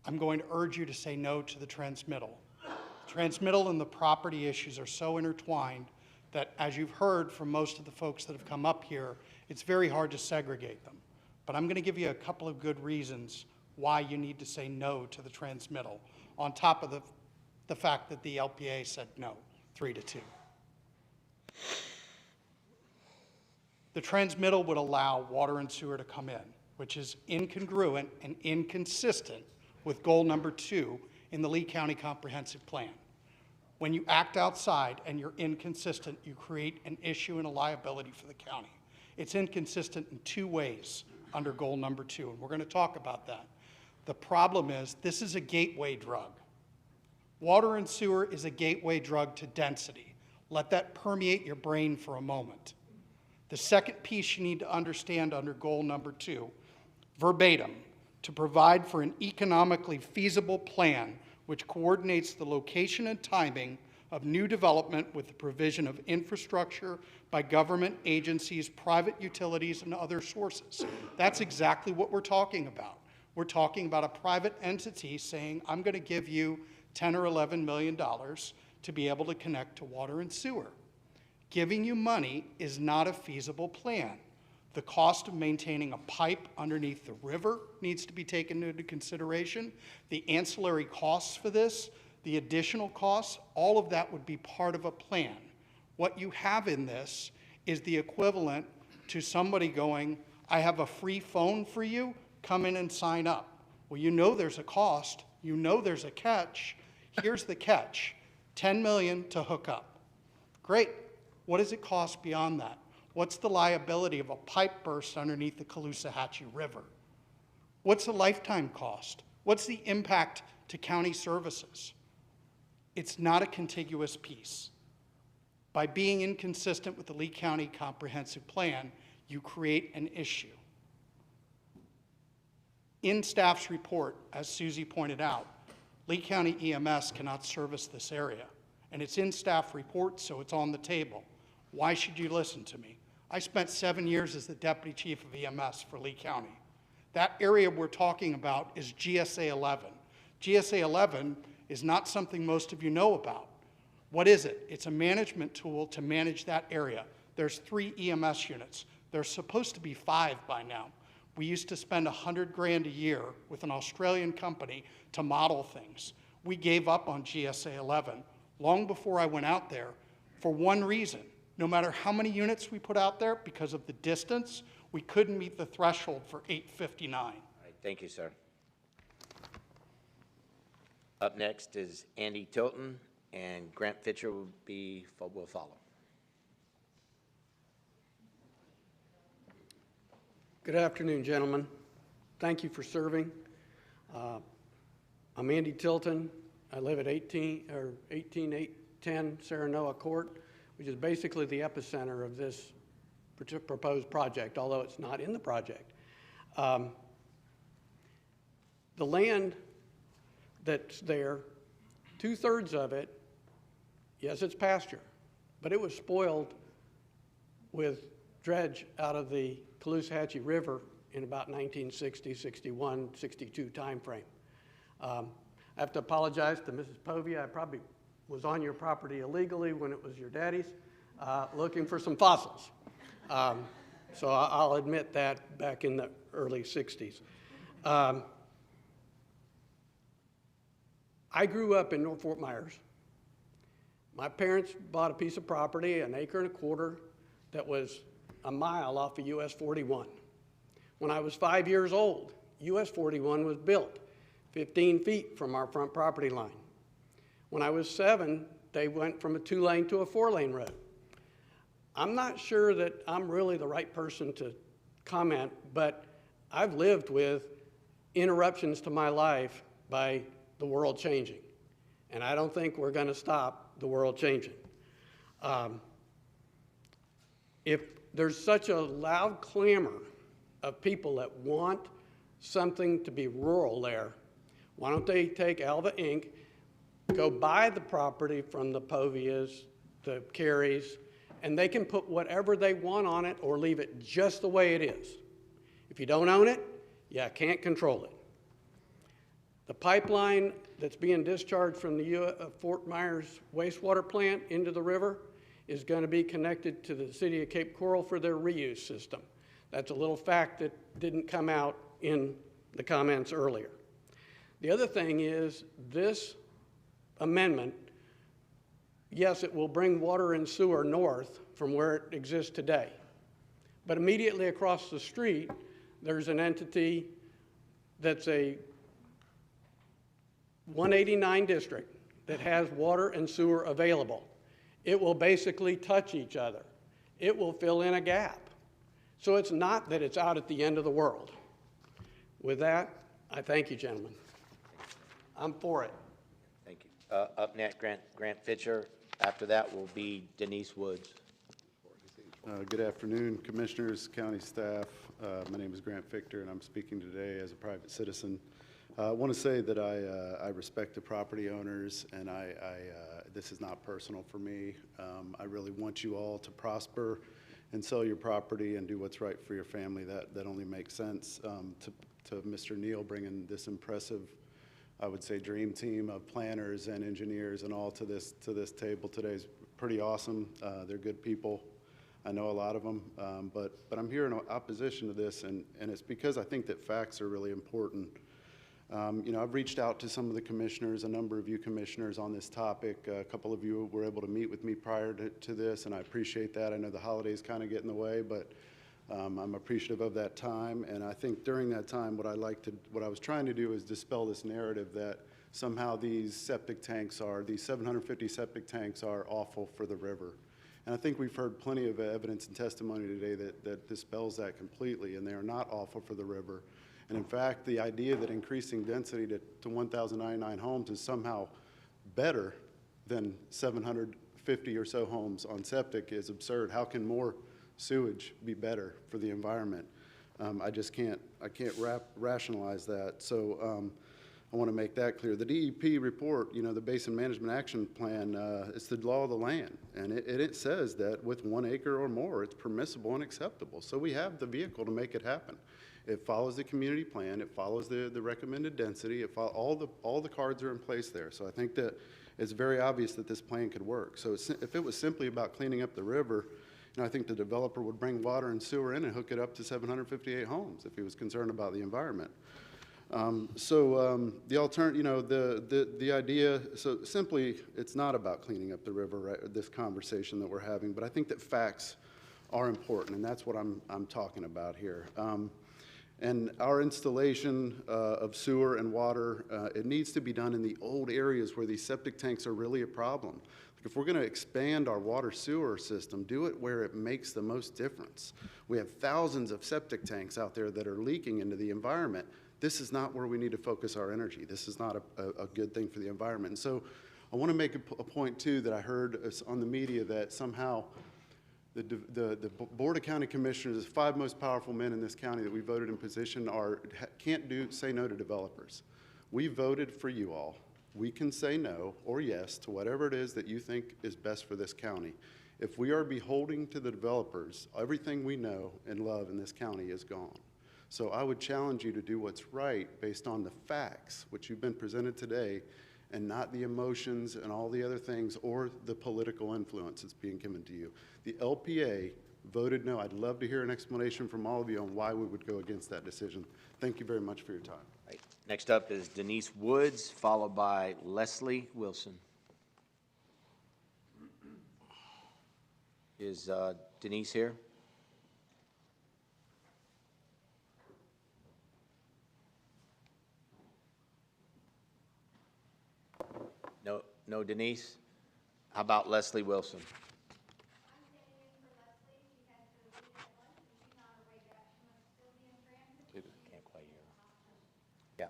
S: I'm going to urge you to say no to the transmittal. The transmittal and the property issues are so intertwined that, as you've heard from most of the folks that have come up here, it's very hard to segregate them. But I'm going to give you a couple of good reasons why you need to say no to the transmittal, on top of the fact that the LPA said no, 3-2. The transmittal would allow water and sewer to come in, which is incongruent and inconsistent with goal number 2 in the Lee County Comprehensive Plan. When you act outside and you're inconsistent, you create an issue and a liability for the county. It's inconsistent in 2 ways under goal number 2, and we're going to talk about that. The problem is this is a gateway drug. Water and sewer is a gateway drug to density. Let that permeate your brain for a moment. The second piece you need to understand under goal number 2, verbatim, to provide for an economically feasible plan which coordinates the location and timing of new development with the provision of infrastructure by government agencies, private utilities, and other sources. That's exactly what we're talking about. We're talking about a private entity saying, I'm going to give you $10 or $11 million to be able to connect to water and sewer. Giving you money is not a feasible plan. The cost of maintaining a pipe underneath the river needs to be taken into consideration. The ancillary costs for this, the additional costs, all of that would be part of a plan. What you have in this is the equivalent to somebody going, I have a free phone for you, come in and sign up. Well, you know there's a cost, you know there's a catch. Here's the catch, $10 million to hook up. Great. What does it cost beyond that? What's the liability of a pipe burst underneath the Caloosahatchee River? What's the lifetime cost? What's the impact to county services? It's not a contiguous piece. By being inconsistent with the Lee County Comprehensive Plan, you create an issue. In staff's report, as Susie pointed out, Lee County EMS cannot service this area. And it's in staff report, so it's on the table. Why should you listen to me? I spent 7 years as the deputy chief of EMS for Lee County. That area we're talking about is GSA 11. GSA 11 is not something most of you know about. What is it? It's a management tool to manage that area. There's 3 EMS units. There's supposed to be 5 by now. We used to spend $100 grand a year with an Australian company to model things. We gave up on GSA 11 long before I went out there for one reason. No matter how many units we put out there, because of the distance, we couldn't meet the threshold for 859.
A: All right, thank you, sir. Up next is Andy Tilton, and Grant Fitcher will follow.
T: Good afternoon, gentlemen. Thank you for serving. I'm Andy Tilton. I live at 18810 Saranoa Court, which is basically the epicenter of this proposed project, although it's not in the project. The land that's there, 2/3 of it, yes, it's pasture, but it was spoiled with dredge out of the Caloosahatchee River in about 1960, 61, 62 timeframe. I have to apologize to Mrs. Povia. I probably was on your property illegally when it was your daddy's, looking for some fossils. So I'll admit that back in the early 60s. I grew up in North Fort Myers. My parents bought a piece of property, 1.25 acres, that was a mile off of US 41. When I was 5 years old, US 41 was built 15 feet from our front property line. When I was 7, they went from a 2-lane to a 4-lane road. I'm not sure that I'm really the right person to comment, but I've lived with interruptions to my life by the world changing. And I don't think we're going to stop the world changing. If there's such a loud clamor of people that want something to be rural there, why don't they take Alva Inc., go buy the property from the Povias, the Carys, and they can put whatever they want on it or leave it just the way it is. If you don't own it, you can't control it. The pipeline that's being discharged from the Fort Myers wastewater plant into the river is going to be connected to the city of Cape Coral for their reuse system. That's a little fact that didn't come out in the comments earlier. The other thing is this amendment yes, it will bring water and sewer north from where it exists today. But immediately across the street, there's an entity that's a 189 district that has water and sewer available. It will basically touch each other. It will fill in a gap. So it's not that it's out at the end of the world. With that, I thank you, gentlemen. I'm for it.
A: Thank you. Up next, Grant Fitcher. After that will be Denise Woods.
U: Good afternoon, commissioners, county staff. My name is Grant Fichter, and I'm speaking today as a private citizen. I want to say that I respect the property owners, and this is not personal for me. I really want you all to prosper and sell your property and do what's right for your family. That only makes sense. To Mr. Neal bringing this impressive, I would say, dream team of planners and engineers and all to this table today is pretty awesome. They're good people. I know a lot of them, but I'm here in opposition to this, and it's because I think that facts are really important. You know, I've reached out to some of the commissioners, a number of you commissioners on this topic. A couple of you were able to meet with me prior to this, and I appreciate that. I know the holidays kind of get in the way, but I'm appreciative of that time. And I think during that time, what I was trying to do is dispel this narrative that somehow these 750 septic tanks are awful for the river. And I think we've heard plenty of evidence and testimony today that dispels that completely, and they are not awful for the river. And in fact, the idea that increasing density to 1,099 homes is somehow better than 750 or so homes on septic is absurd. How can more sewage be better for the environment? I can't rationalize that. So I want to make that clear. The DEP report, you know, the Basin Management Action Plan, it's the law of the land, and it says that with 1 acre or more, it's permissible and acceptable. So we have the vehicle to make it happen. It follows the community plan. It follows the recommended density. All the cards are in place there. So I think that it's very obvious that this plan could work. So if it was simply about cleaning up the river, you know, I think the developer would bring water and sewer in and hook it up to 758 homes if he was concerned about the environment. The idea, so simply, it's not about cleaning up the river, right, this conversation that we're having, but I think that facts are important, and that's what I'm talking about here. And our installation of sewer and water, it needs to be done in the old areas where these septic tanks are really a problem. If we're going to expand our water sewer system, do it where it makes the most difference. We have thousands of septic tanks out there that are leaking into the environment. This is not where we need to focus our energy. This is not a good thing for the environment. And so I want to make a point, too, that I heard on the media that somehow the Board of County Commissioners, the 5 most powerful men in this county that we voted in position, can't say no to developers. We voted for you all. We can say no or yes to whatever it is that you think is best for this county. If we are beholden to the developers, everything we know and love in this county is gone. So I would challenge you to do what's right based on the facts, which you've been presented today, and not the emotions and all the other things or the political influence that's being given to you. The LPA voted no. I'd love to hear an explanation from all of you on why we would go against that decision. Thank you very much for your time.
A: Right. Next up is Denise Woods, followed by Leslie Wilson. Is Denise here? No, Denise? How about Leslie Wilson? Can't quite hear her. Yeah.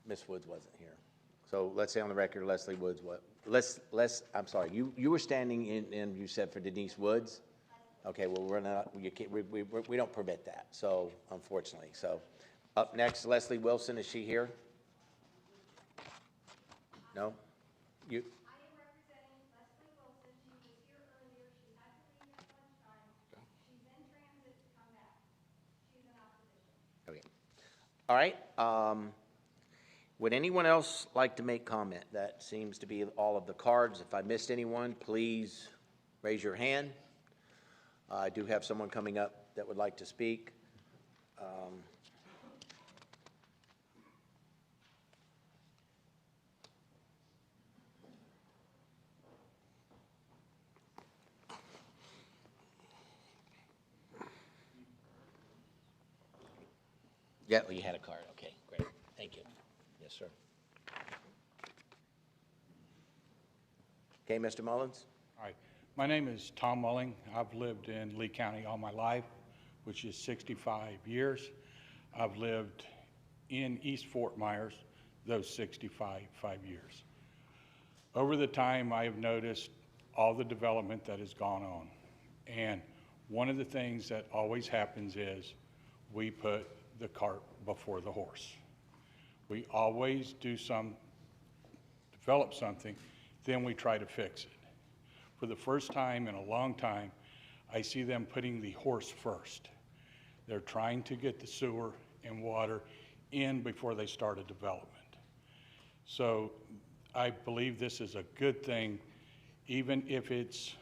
A: Miss Woods wasn't here. So let's say on the record, Leslie Woods, I'm sorry, you were standing in, you said for Denise Woods? Okay, well, we don't permit that, so unfortunately. So up next, Leslie Wilson, is she here? No? You?
V: I am representing Leslie Wilson. She was here earlier. She had to leave at lunchtime. She's in transit to come back. She's in opposition.
A: Okay. All right. Would anyone else like to make comment? That seems to be all of the cards. If I missed anyone, please raise your hand. I do have someone coming up that would like to speak. Yeah, you had a card, okay, great, thank you. Yes, sir. Okay, Mr. Mullins?
M: Hi, my name is Tom Mulling. I've lived in Lee County all my life, which is 65 years. I've lived in East Fort Myers those 65 years. Over the time, I have noticed all the development that has gone on. And one of the things that always happens is we put the cart before the horse. We always develop something, then we try to fix it. For the first time in a long time, I see them putting the horse first. They're trying to get the sewer and water in before they start a development. So I believe this is a good thing, even if it's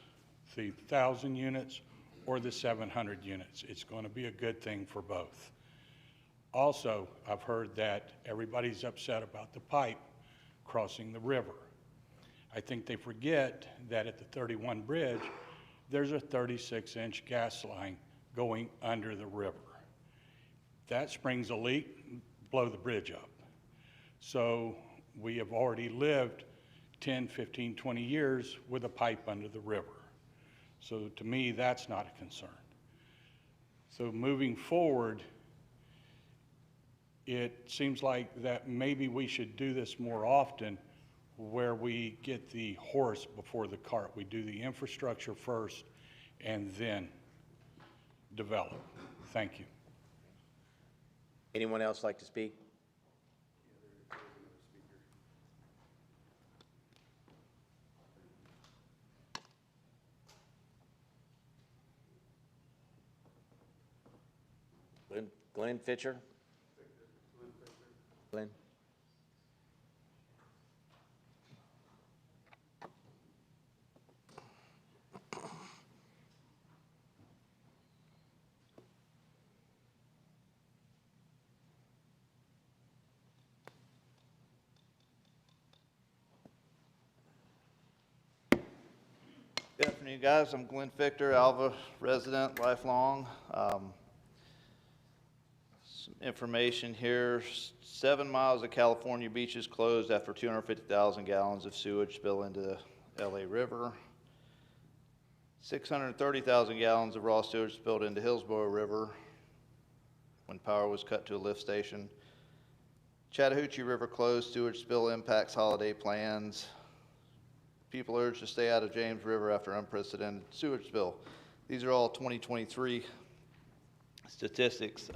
M: the 1,000 units or the 700 units. It's going to be a good thing for both. Also, I've heard that everybody's upset about the pipe crossing the river. I think they forget that at the 31 bridge, there's a 36-inch gas line going under the river. That springs a leak, blow the bridge up. So we have already lived 10, 15, 20 years with a pipe under the river. So to me, that's not a concern. So moving forward, it seems like that maybe we should do this more often, where we get the horse before the cart. We do the infrastructure first and then develop. Thank you.
A: Anyone else like to speak? Glenn Fitcher? Glenn?
D: Good afternoon, guys. I'm Glenn Fichter, Alva resident, lifelong. Some information here. 7 miles of California beaches closed after 250,000 gallons of sewage spill into the LA River. 630,000 gallons of raw sewage spilled into Hillsborough River when power was cut to a lift station. Chattahoochee River closed. Sewage spill impacts holiday plans. People urged to stay out of James River after unprecedented sewage spill. These are all 2023 statistics.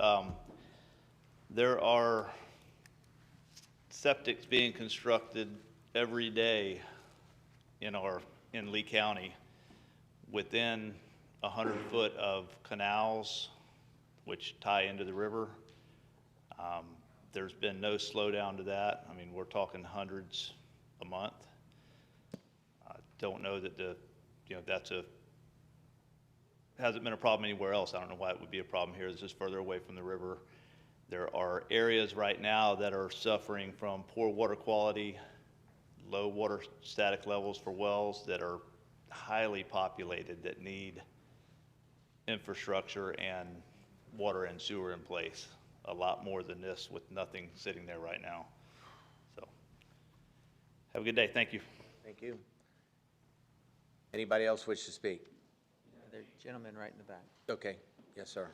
D: There are septics being constructed every day in Lee County within 100 foot of canals which tie into the river. There's been no slowdown to that. I mean, we're talking hundreds a month. Don't know that hasn't been a problem anywhere else. I don't know why it would be a problem here. This is further away from the river. There are areas right now that are suffering from poor water quality, low water static levels for wells that are highly populated that need infrastructure and water and sewer in place. A lot more than this with nothing sitting there right now. So have a good day. Thank you.
A: Thank you. Anybody else wish to speak?
J: The gentleman right in the back.
A: Okay, yes, sir.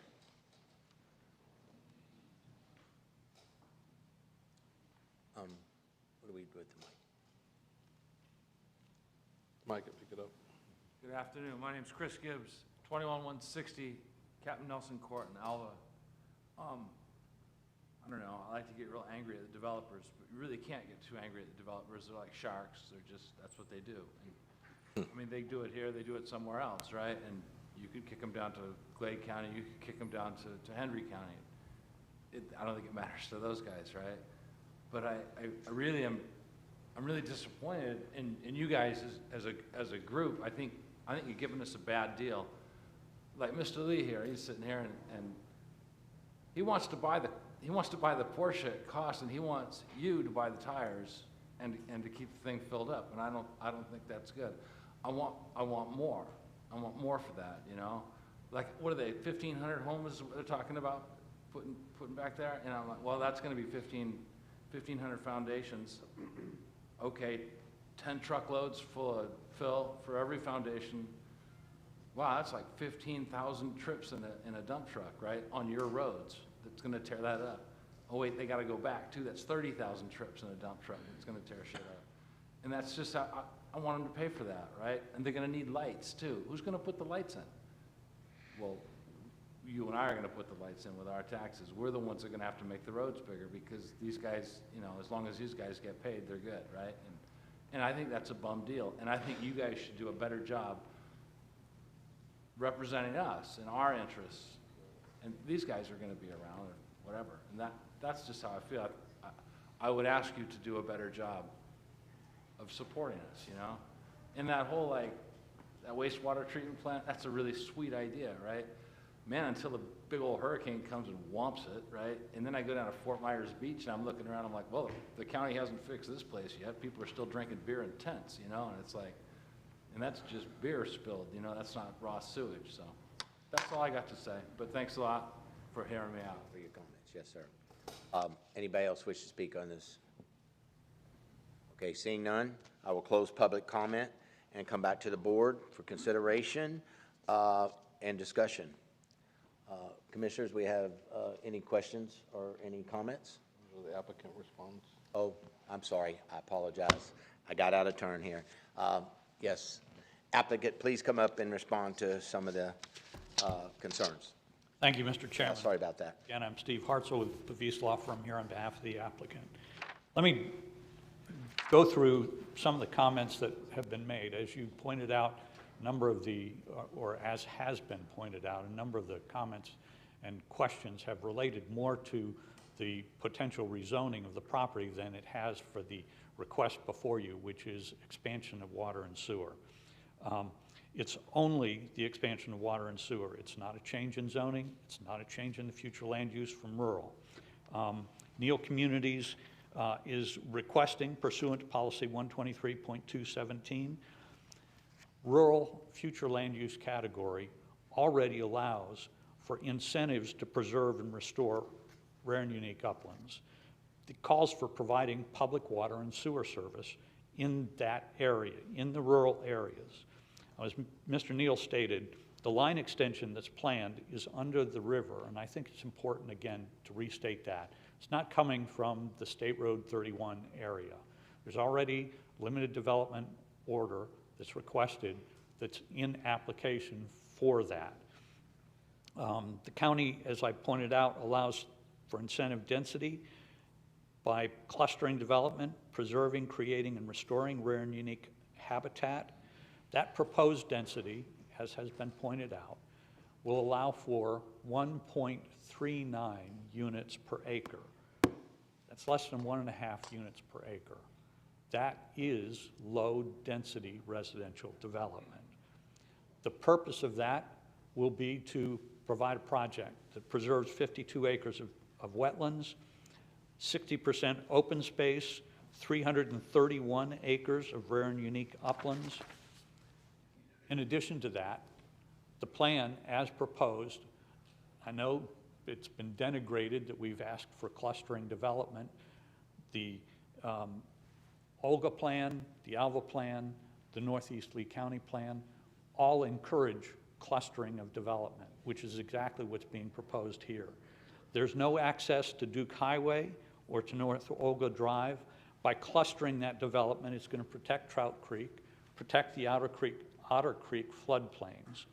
A: What do we do with the mic?
N: Mike, can pick it up.
F: Good afternoon. My name's Chris Gibbs, 21160 Captain Nelson Court in Alva. I don't know, I like to get real angry at the developers, but you really can't get too angry at the developers. They're like sharks. That's what they do. And, I mean, they do it here, they do it somewhere else, right? And you could kick them down to Glade County, you could kick them down to Henry County. I don't think it matters to those guys, right? But I really am, I'm really disappointed in you guys as a group. I think you're giving us a bad deal. Like Mr. Lee here, he's sitting here and he wants to buy the Porsche at cost, and he wants you to buy the tires and to keep the thing filled up. And I don't think that's good. I want more. I want more for that, you know? Like, what are they, 1,500 homes they're talking about putting back there? And I'm like, well, that's gonna be 1,500 foundations. Okay, 10 truckloads full of fill for every foundation. Wow, that's like 15,000 trips in a dump truck, right? On your roads, that's gonna tear that up. Oh wait, they gotta go back too. That's 30,000 trips in a dump truck. It's gonna tear shit up. And that's just how, I want them to pay for that, right? And they're gonna need lights too. Who's gonna put the lights in? Well, you and I are gonna put the lights in with our taxes. We're the ones that are gonna have to make the roads bigger because these guys, you know, as long as these guys get paid, they're good, right? And I think that's a bum deal. And I think you guys should do a better job representing us and our interests. And these guys are gonna be around or whatever. And that's just how I feel. I would ask you to do a better job of supporting us, you know? And that whole, like, that wastewater treatment plant, that's a really sweet idea, right? Man, until a big old hurricane comes and whomps it, right? And then I go down to Fort Myers Beach and I'm looking around, I'm like, well, the county hasn't fixed this place yet. People are still drinking beer in tents, you know? And it's like, and that's just beer spilled, you know? That's not raw sewage, so. That's all I got to say, but thanks a lot for hearing me out.
A: For your comments, yes, sir. Anybody else wish to speak on this? Okay, seeing none, I will close public comment and come back to the board for consideration and discussion. Commissioners, we have any questions or any comments?
E: The applicant responds.
A: Oh, I'm sorry, I apologize. I got out of turn here. Yes, applicant, please come up and respond to some of the concerns.
G: Thank you, Mr. Chairman.
A: Sorry about that.
G: Again, I'm Steve Hartzell with the Vies Law Firm here on behalf of the applicant. Let me go through some of the comments that have been made. As you pointed out, a number of the, or as has been pointed out, a number of the comments and questions have related more to the potential rezoning of the property than it has for the request before you, which is expansion of water and sewer. It's only the expansion of water and sewer. It's not a change in zoning. It's not a change in the future land use from rural. Neal Communities is requesting, pursuant to policy 123.217, rural future land use category already allows for incentives to preserve and restore rare and unique uplands. It calls for providing public water and sewer service in that area, in the rural areas. As Mr. Neal stated, the line extension that's planned is under the river, and I think it's important, again, to restate that. It's not coming from the State Road 31 area. There's already limited development order that's requested that's in application for that. The county, as I pointed out, allows for incentive density by clustering development, preserving, creating, and restoring rare and unique habitat. That proposed density, as has been pointed out, will allow for 1.39 units per acre. That's less than 1.5 units per acre. That is low-density residential development. The purpose of that will be to provide a project that preserves 52 acres of wetlands, 60% open space, 331 acres of rare and unique uplands. In addition to that, the plan as proposed, I know it's been denigrated that we've asked for clustering development. The Olga plan, the Alva plan, the Northeast Lee County plan, all encourage clustering of development, which is exactly what's being proposed here. There's no access to Duke Highway or to North Olga Drive. By clustering that development, it's going to protect Trout Creek, protect the Otter Creek floodplains.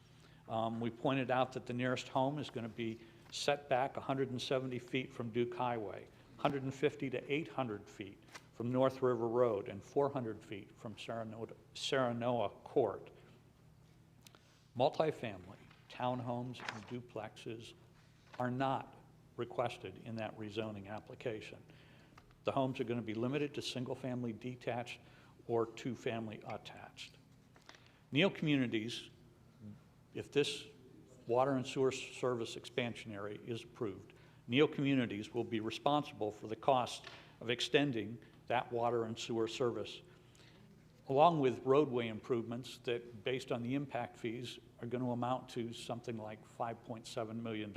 G: We pointed out that the nearest home is going to be set back 170 feet from Duke Highway, 150 to 800 feet from North River Road, and 400 feet from Serenoa Court. Multifamily, townhomes, and duplexes are not requested in that rezoning application. The homes are going to be limited to single-family detached or two-family attached. Neal Communities, if this water and sewer service expansion area is approved, Neal Communities will be responsible for the cost of extending that water and sewer service, along with roadway improvements that, based on the impact fees, are going to amount to something like $5.7 million.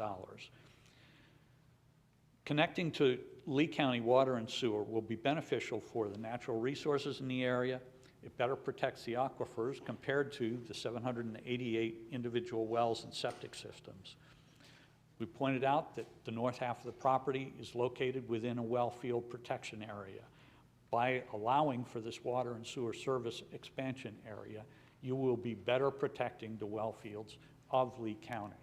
G: Connecting to Lee County water and sewer will be beneficial for the natural resources in the area. It better protects the aquifers compared to the 788 individual wells and septic systems. We pointed out that the north half of the property is located within a well field protection area. By allowing for this water and sewer service expansion area, you will be better protecting the well fields of Lee County.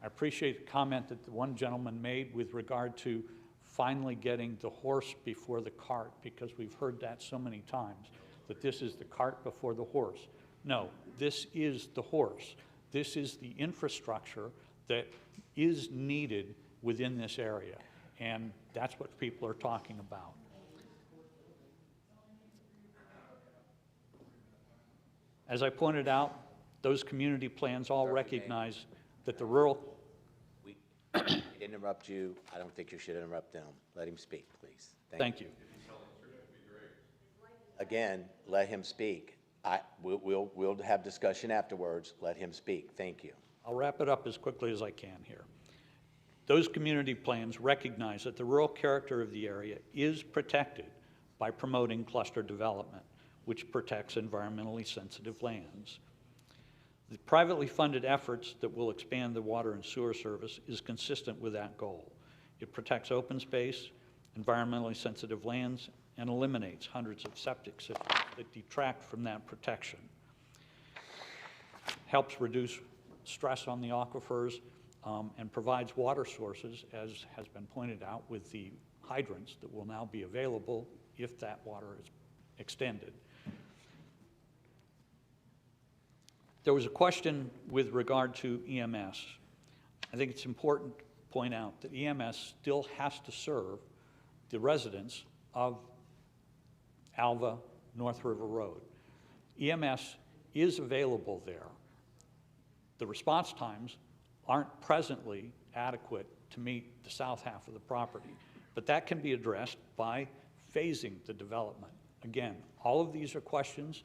G: I appreciate the comment that the one gentleman made with regard to finally getting the horse before the cart, because we've heard that so many times, that this is the cart before the horse. No, this is the horse. This is the infrastructure that is needed within this area, and that's what people are talking about. As I pointed out, those community plans all recognize that the rural...
A: We interrupt you. I don't think you should interrupt them. Let him speak, please.
G: Thank you.
A: Again, let him speak. We'll have discussion afterwards. Let him speak. Thank you.
G: I'll wrap it up as quickly as I can here. Those community plans recognize that the rural character of the area is protected by promoting cluster development, which protects environmentally sensitive lands. The privately funded efforts that will expand the water and sewer service is consistent with that goal. It protects open space, environmentally sensitive lands, and eliminates hundreds of septic systems that detract from that protection. Helps reduce stress on the aquifers and provides water sources, as has been pointed out, with the hydrants that will now be available if that water is extended. There was a question with regard to EMS. I think it's important to point out that EMS still has to serve the residents of Alva, North River Road. EMS is available there. The response times aren't presently adequate to meet the south half of the property, but that can be addressed by phasing the development. Again, all of these are questions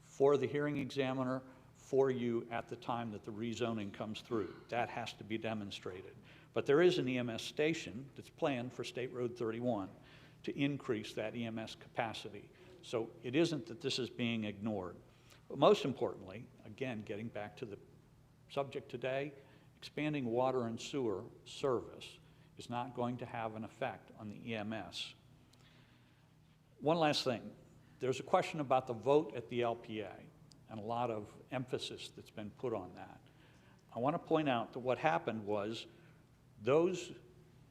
G: for the hearing examiner, for you at the time that the rezoning comes through. That has to be demonstrated. But there is an EMS station that's planned for State Road 31 to increase that EMS capacity. So it isn't that this is being ignored. But most importantly, again, getting back to the subject today, expanding water and sewer service is not going to have an effect on the EMS. One last thing. There's a question about the vote at the LPA and a lot of emphasis that's been put on that. I want to point out that what happened was those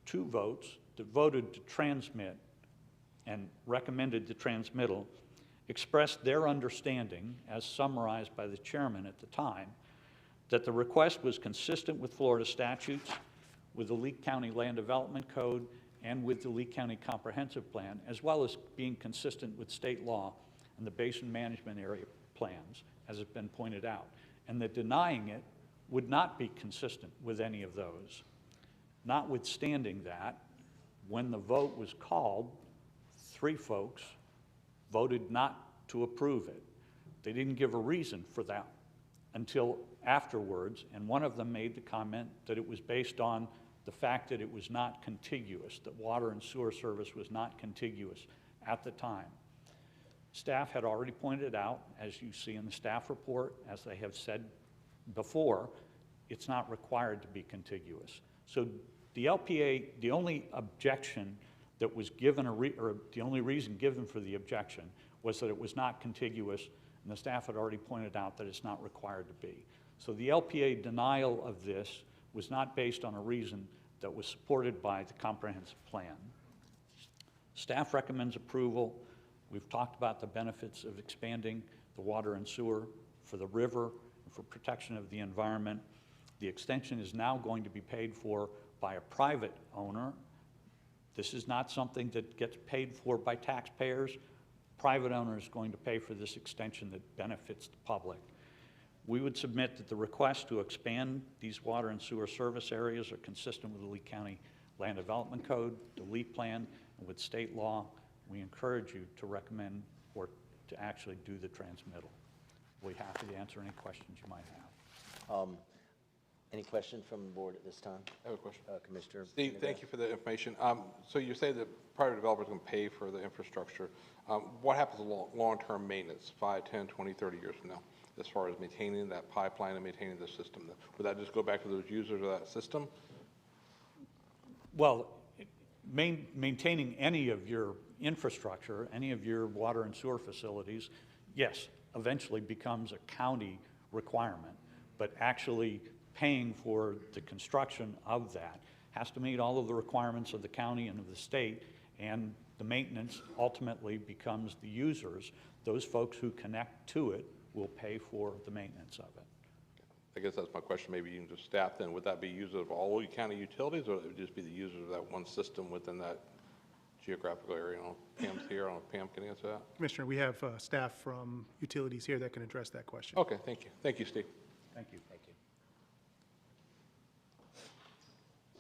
G: two votes that voted to transmit and recommended the transmittal expressed their understanding, as summarized by the chairman at the time, that the request was consistent with Florida statutes, with the Lee County Land Development Code, and with the Lee County Comprehensive Plan, as well as being consistent with state law and the Basin Management Area plans, as has been pointed out, and that denying it would not be consistent with any of those. Notwithstanding that, when the vote was called, 3 folks voted not to approve it. They didn't give a reason for that until afterwards, and one of them made the comment that it was based on the fact that it was not contiguous, that water and sewer service was not contiguous at the time. Staff had already pointed out, as you see in the staff report, as they have said before, it's not required to be contiguous. So the LPA, the only objection that was given, or the only reason given for the objection was that it was not contiguous, and the staff had already pointed out that it's not required to be. So the LPA denial of this was not based on a reason that was supported by the comprehensive plan. Staff recommends approval. We've talked about the benefits of expanding the water and sewer for the river and for protection of the environment. The extension is now going to be paid for by a private owner. This is not something that gets paid for by taxpayers. Private owner is going to pay for this extension that benefits the public. We would submit that the request to expand these water and sewer service areas are consistent with the Lee County Land Development Code, the Lee Plan, and with state law. We encourage you to recommend or to actually do the transmittal. We'll be happy to answer any questions you might have.
A: Any questions from the board at this time?
H: I have a question.
A: Commissioner?
H: Steve, thank you for the information. So you say that private developers can pay for the infrastructure. What happens to long-term maintenance, 5, 10, 20, 30 years from now, as far as maintaining that pipeline and maintaining the system? Would that just go back to those users of that system?
G: Well, maintaining any of your infrastructure, any of your water and sewer facilities, yes, eventually becomes a county requirement, but actually paying for the construction of that has to meet all of the requirements of the county and of the state, and the maintenance ultimately becomes the users. Those folks who connect to it will pay for the maintenance of it.
H: I guess that's my question. Maybe you can just staff then. Would that be users of all county utilities, or it would just be the users of that one system within that geographical area? I don't know if Pam's here. I don't know if Pam can answer that.
I: Commissioner, we have staff from utilities here that can address that question.
H: Okay, thank you. Thank you, Steve.
G: Thank you.
A: Thank you.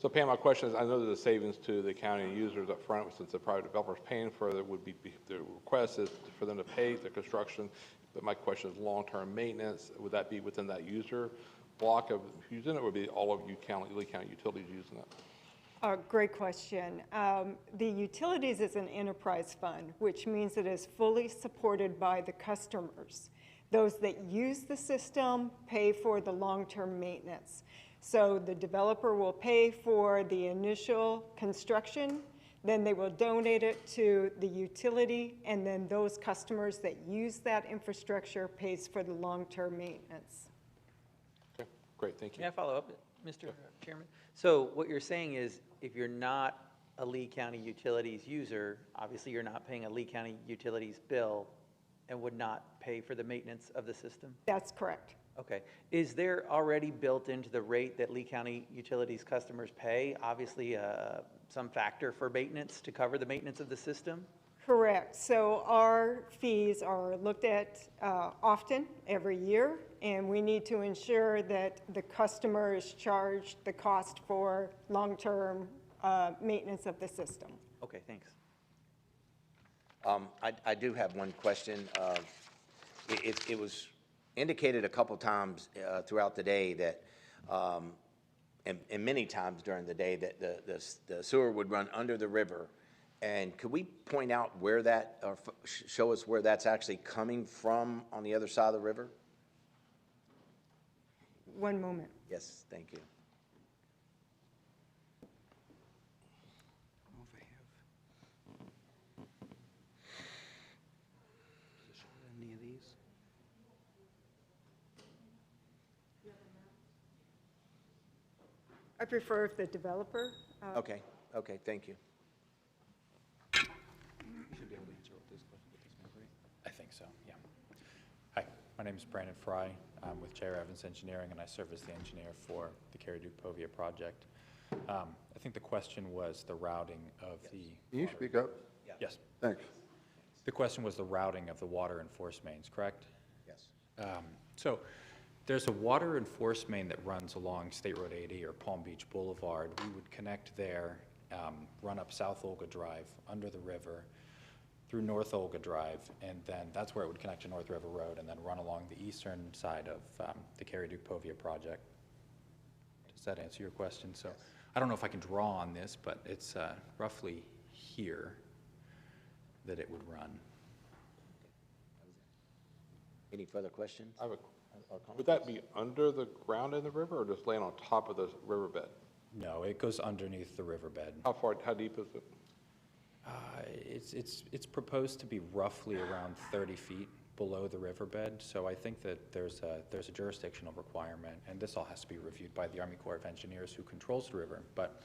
H: So Pam, my question is, I know there's a savings to the county users up front since the private developer is paying for it. Would be the request is for them to pay the construction. But my question is long-term maintenance. Would that be within that user block of using it, or would be all of Lee County utilities using it?
W: Great question. The utilities is an enterprise fund, which means it is fully supported by the customers. Those that use the system pay for the long-term maintenance. So the developer will pay for the initial construction, then they will donate it to the utility, and then those customers that use that infrastructure pays for the long-term maintenance.
H: Okay, great, thank you.
J: May I follow up, Mr. Chairman? So what you're saying is if you're not a Lee County Utilities user, obviously you're not paying a Lee County Utilities bill and would not pay for the maintenance of the system?
W: That's correct.
J: Okay. Is there already built into the rate that Lee County Utilities customers pay, obviously some factor for maintenance to cover the maintenance of the system?
W: Correct. So our fees are looked at often, every year, and we need to ensure that the customer is charged the cost for long-term maintenance of the system.
J: Okay, thanks.
A: I do have one question. It was indicated a couple times throughout the day that, and many times during the day, that the sewer would run under the river. And could we point out where that, or show us where that's actually coming from on the other side of the river?
W: One moment.
A: Yes, thank you.
J: Any of these?
W: I prefer if the developer.
A: Okay, thank you.
X: You should be able to answer this question with this map, right? I think so, yeah. Hi, my name is Brandon Fry. I'm with J.R. Evans Engineering, and I serve as the engineer for the Cary-Duke-Povia project. I think the question was the routing of the...
Y: Can you speak up?
X: Yes.
Y: Thanks.
X: The question was the routing of the water and force mains, correct?
A: Yes.
X: So there's a water and force main that runs along State Road 80 or Palm Beach Boulevard. We would connect there, run up South Olga Drive, under the river, through North Olga Drive, and then that's where it would connect to North River Road, and then run along the eastern side of the Cary-Duke-Povia project. Does that answer your question? So I don't know if I can draw on this, but it's roughly here that it would run.
A: Any further questions?
H: Would that be under the ground in the river, or just laying on top of the riverbed?
X: No, it goes underneath the riverbed.
H: How deep is it?
X: It's proposed to be roughly around 30 feet below the riverbed, so I think that there's a jurisdictional requirement, and this all has to be reviewed by the Army Corps of Engineers who controls the river, but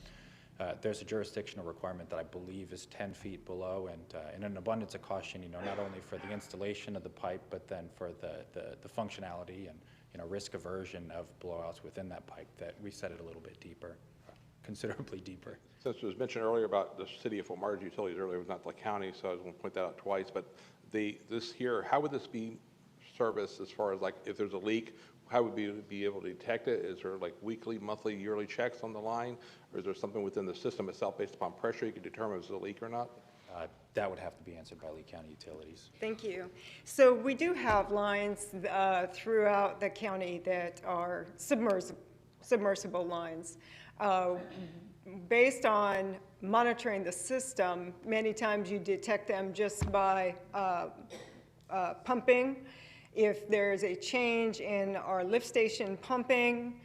X: there's a jurisdictional requirement that I believe is 10 feet below, and in an abundance of caution, not only for the installation of the pipe, but then for the functionality and risk aversion of blowouts within that pipe, that we set it a little bit deeper, considerably deeper.
H: Since it was mentioned earlier about the city of Fort Myers utilities earlier, it was not the county, so I was going to point that out twice, but this here, how would this be serviced as far as like if there's a leak? How would we be able to detect it? Is there like weekly, monthly, yearly checks on the line? Or is there something within the system itself based upon pressure you can determine if it's a leak or not?
X: That would have to be answered by Lee County Utilities.
W: Thank you. So we do have lines throughout the county that are submersible. submersible lines. Based on monitoring the system, many times you detect them just by pumping. If there's a change in our lift station pumping,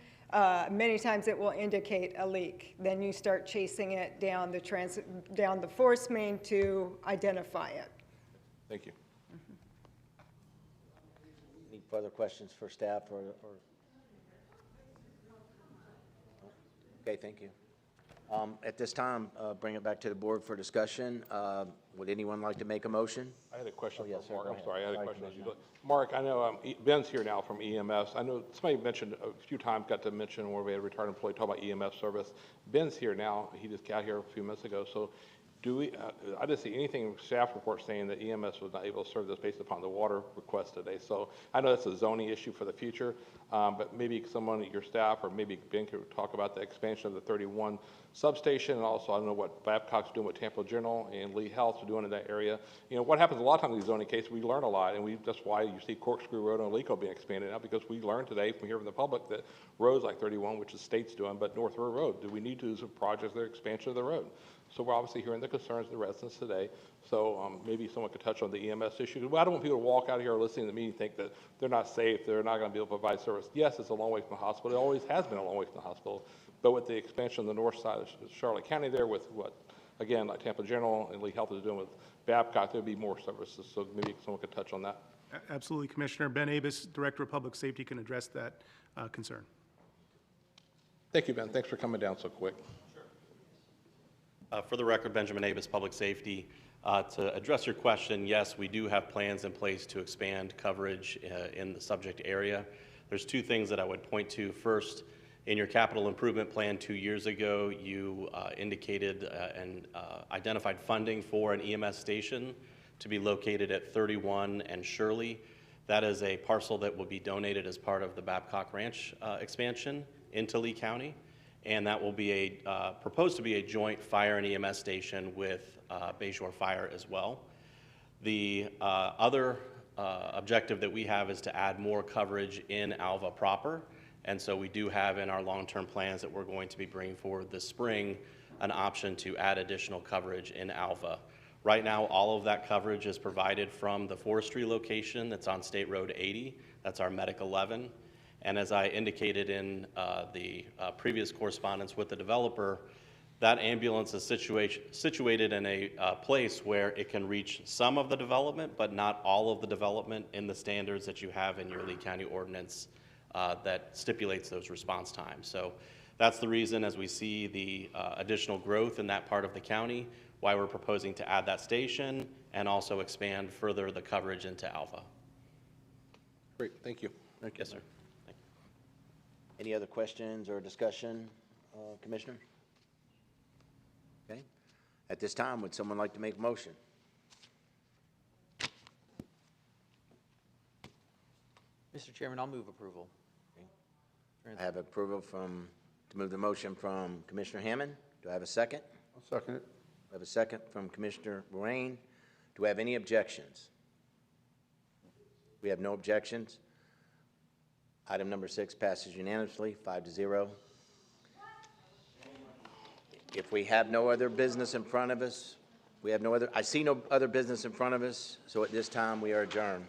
W: many times it will indicate a leak. Then you start chasing it down the force main to identify it.
H: Thank you.
A: Any further questions for staff or? Okay, thank you. At this time, bring it back to the board for discussion. Would anyone like to make a motion?
H: I had a question
A: yes,
H: for
A: sir,
H: Mark.
A: go
H: I'm
A: ahead.
H: sorry, I had a
A: Sorry,
H: question.
A: Commissioner.
H: Mark, I know Ben's here now from EMS. I know somebody mentioned a few times, got to mention where we had a retired employee talk about EMS service. Ben's here now. He just got here a few minutes ago. So do we, I didn't see anything in staff report saying that EMS was not able to serve this based upon the water request today. So I know that's a zoning issue for the future, but maybe someone at your staff or maybe Ben could talk about the expansion of the 31 substation, and also I don't know what Babcock's doing with Tampa General and Lee Health are doing in that area. You know, what happens a lot of times in these zoning cases, we learn a lot, and that's why you see Corkscrew Road and Alico being expanded now, because we learned today from here from the public that roads like 31, which the state's doing, but North River Road, do we need to do some projects that are expansion of the road? So we're obviously hearing the concerns of the residents today. So maybe someone could touch on the EMS issue. I don't want people to walk out of here listening to me and think that they're not safe, they're not going to be able to provide service. Yes, it's a long way from the hospital. It always has been a long way from the hospital. But with the expansion of the north side of Charlotte County there with what, again, like Tampa General and Lee Health is doing with Babcock, there'll be more services. So maybe someone could touch on that.
I: Absolutely, Commissioner. Ben Avis, Director of Public Safety, can address that concern.
H: Thank you, Ben. Thanks for coming down so quick.
C: For the record, Benjamin Avis, Public Safety. To address your question, yes, we do have plans in place to expand coverage in the subject area. There's two things that I would point to. First, in your capital improvement plan 2 years ago, you indicated and identified funding for an EMS station to be located at 31 and Shirley. That is a parcel that will be donated as part of the Babcock Ranch expansion into Lee County. And that will be proposed to be a joint fire and EMS station with Bayshore Fire as well. The other objective that we have is to add more coverage in Alva proper. And so we do have in our long-term plans that we're going to be bringing forward this spring an option to add additional coverage in Alva. Right now, all of that coverage is provided from the forestry location that's on State Road 80. That's our Medic 11. And as I indicated in the previous correspondence with the developer, that ambulance is situated in a place where it can reach some of the development, but not all of the development in the standards that you have in your Lee County ordinance that stipulates those response times. So that's the reason, as we see the additional growth in that part of the county, why we're proposing to add that station and also expand further the coverage into Alva.
H: Great, thank you.
C: Yes, sir.
A: Any other questions or discussion, Commissioner? Okay. At this time, would someone like to make a motion?
J: Mr. Chairman, I'll move approval.
A: I have approval to move the motion from Commissioner Hammond. Do I have a second?
K: I'll second it.
A: I have a second from Commissioner Rain. Do we have any objections? We have no objections. Item number 6 passes unanimously, 5-0. If we have no other business in front of us, I see no other business in front of us, so at this time we are adjourned.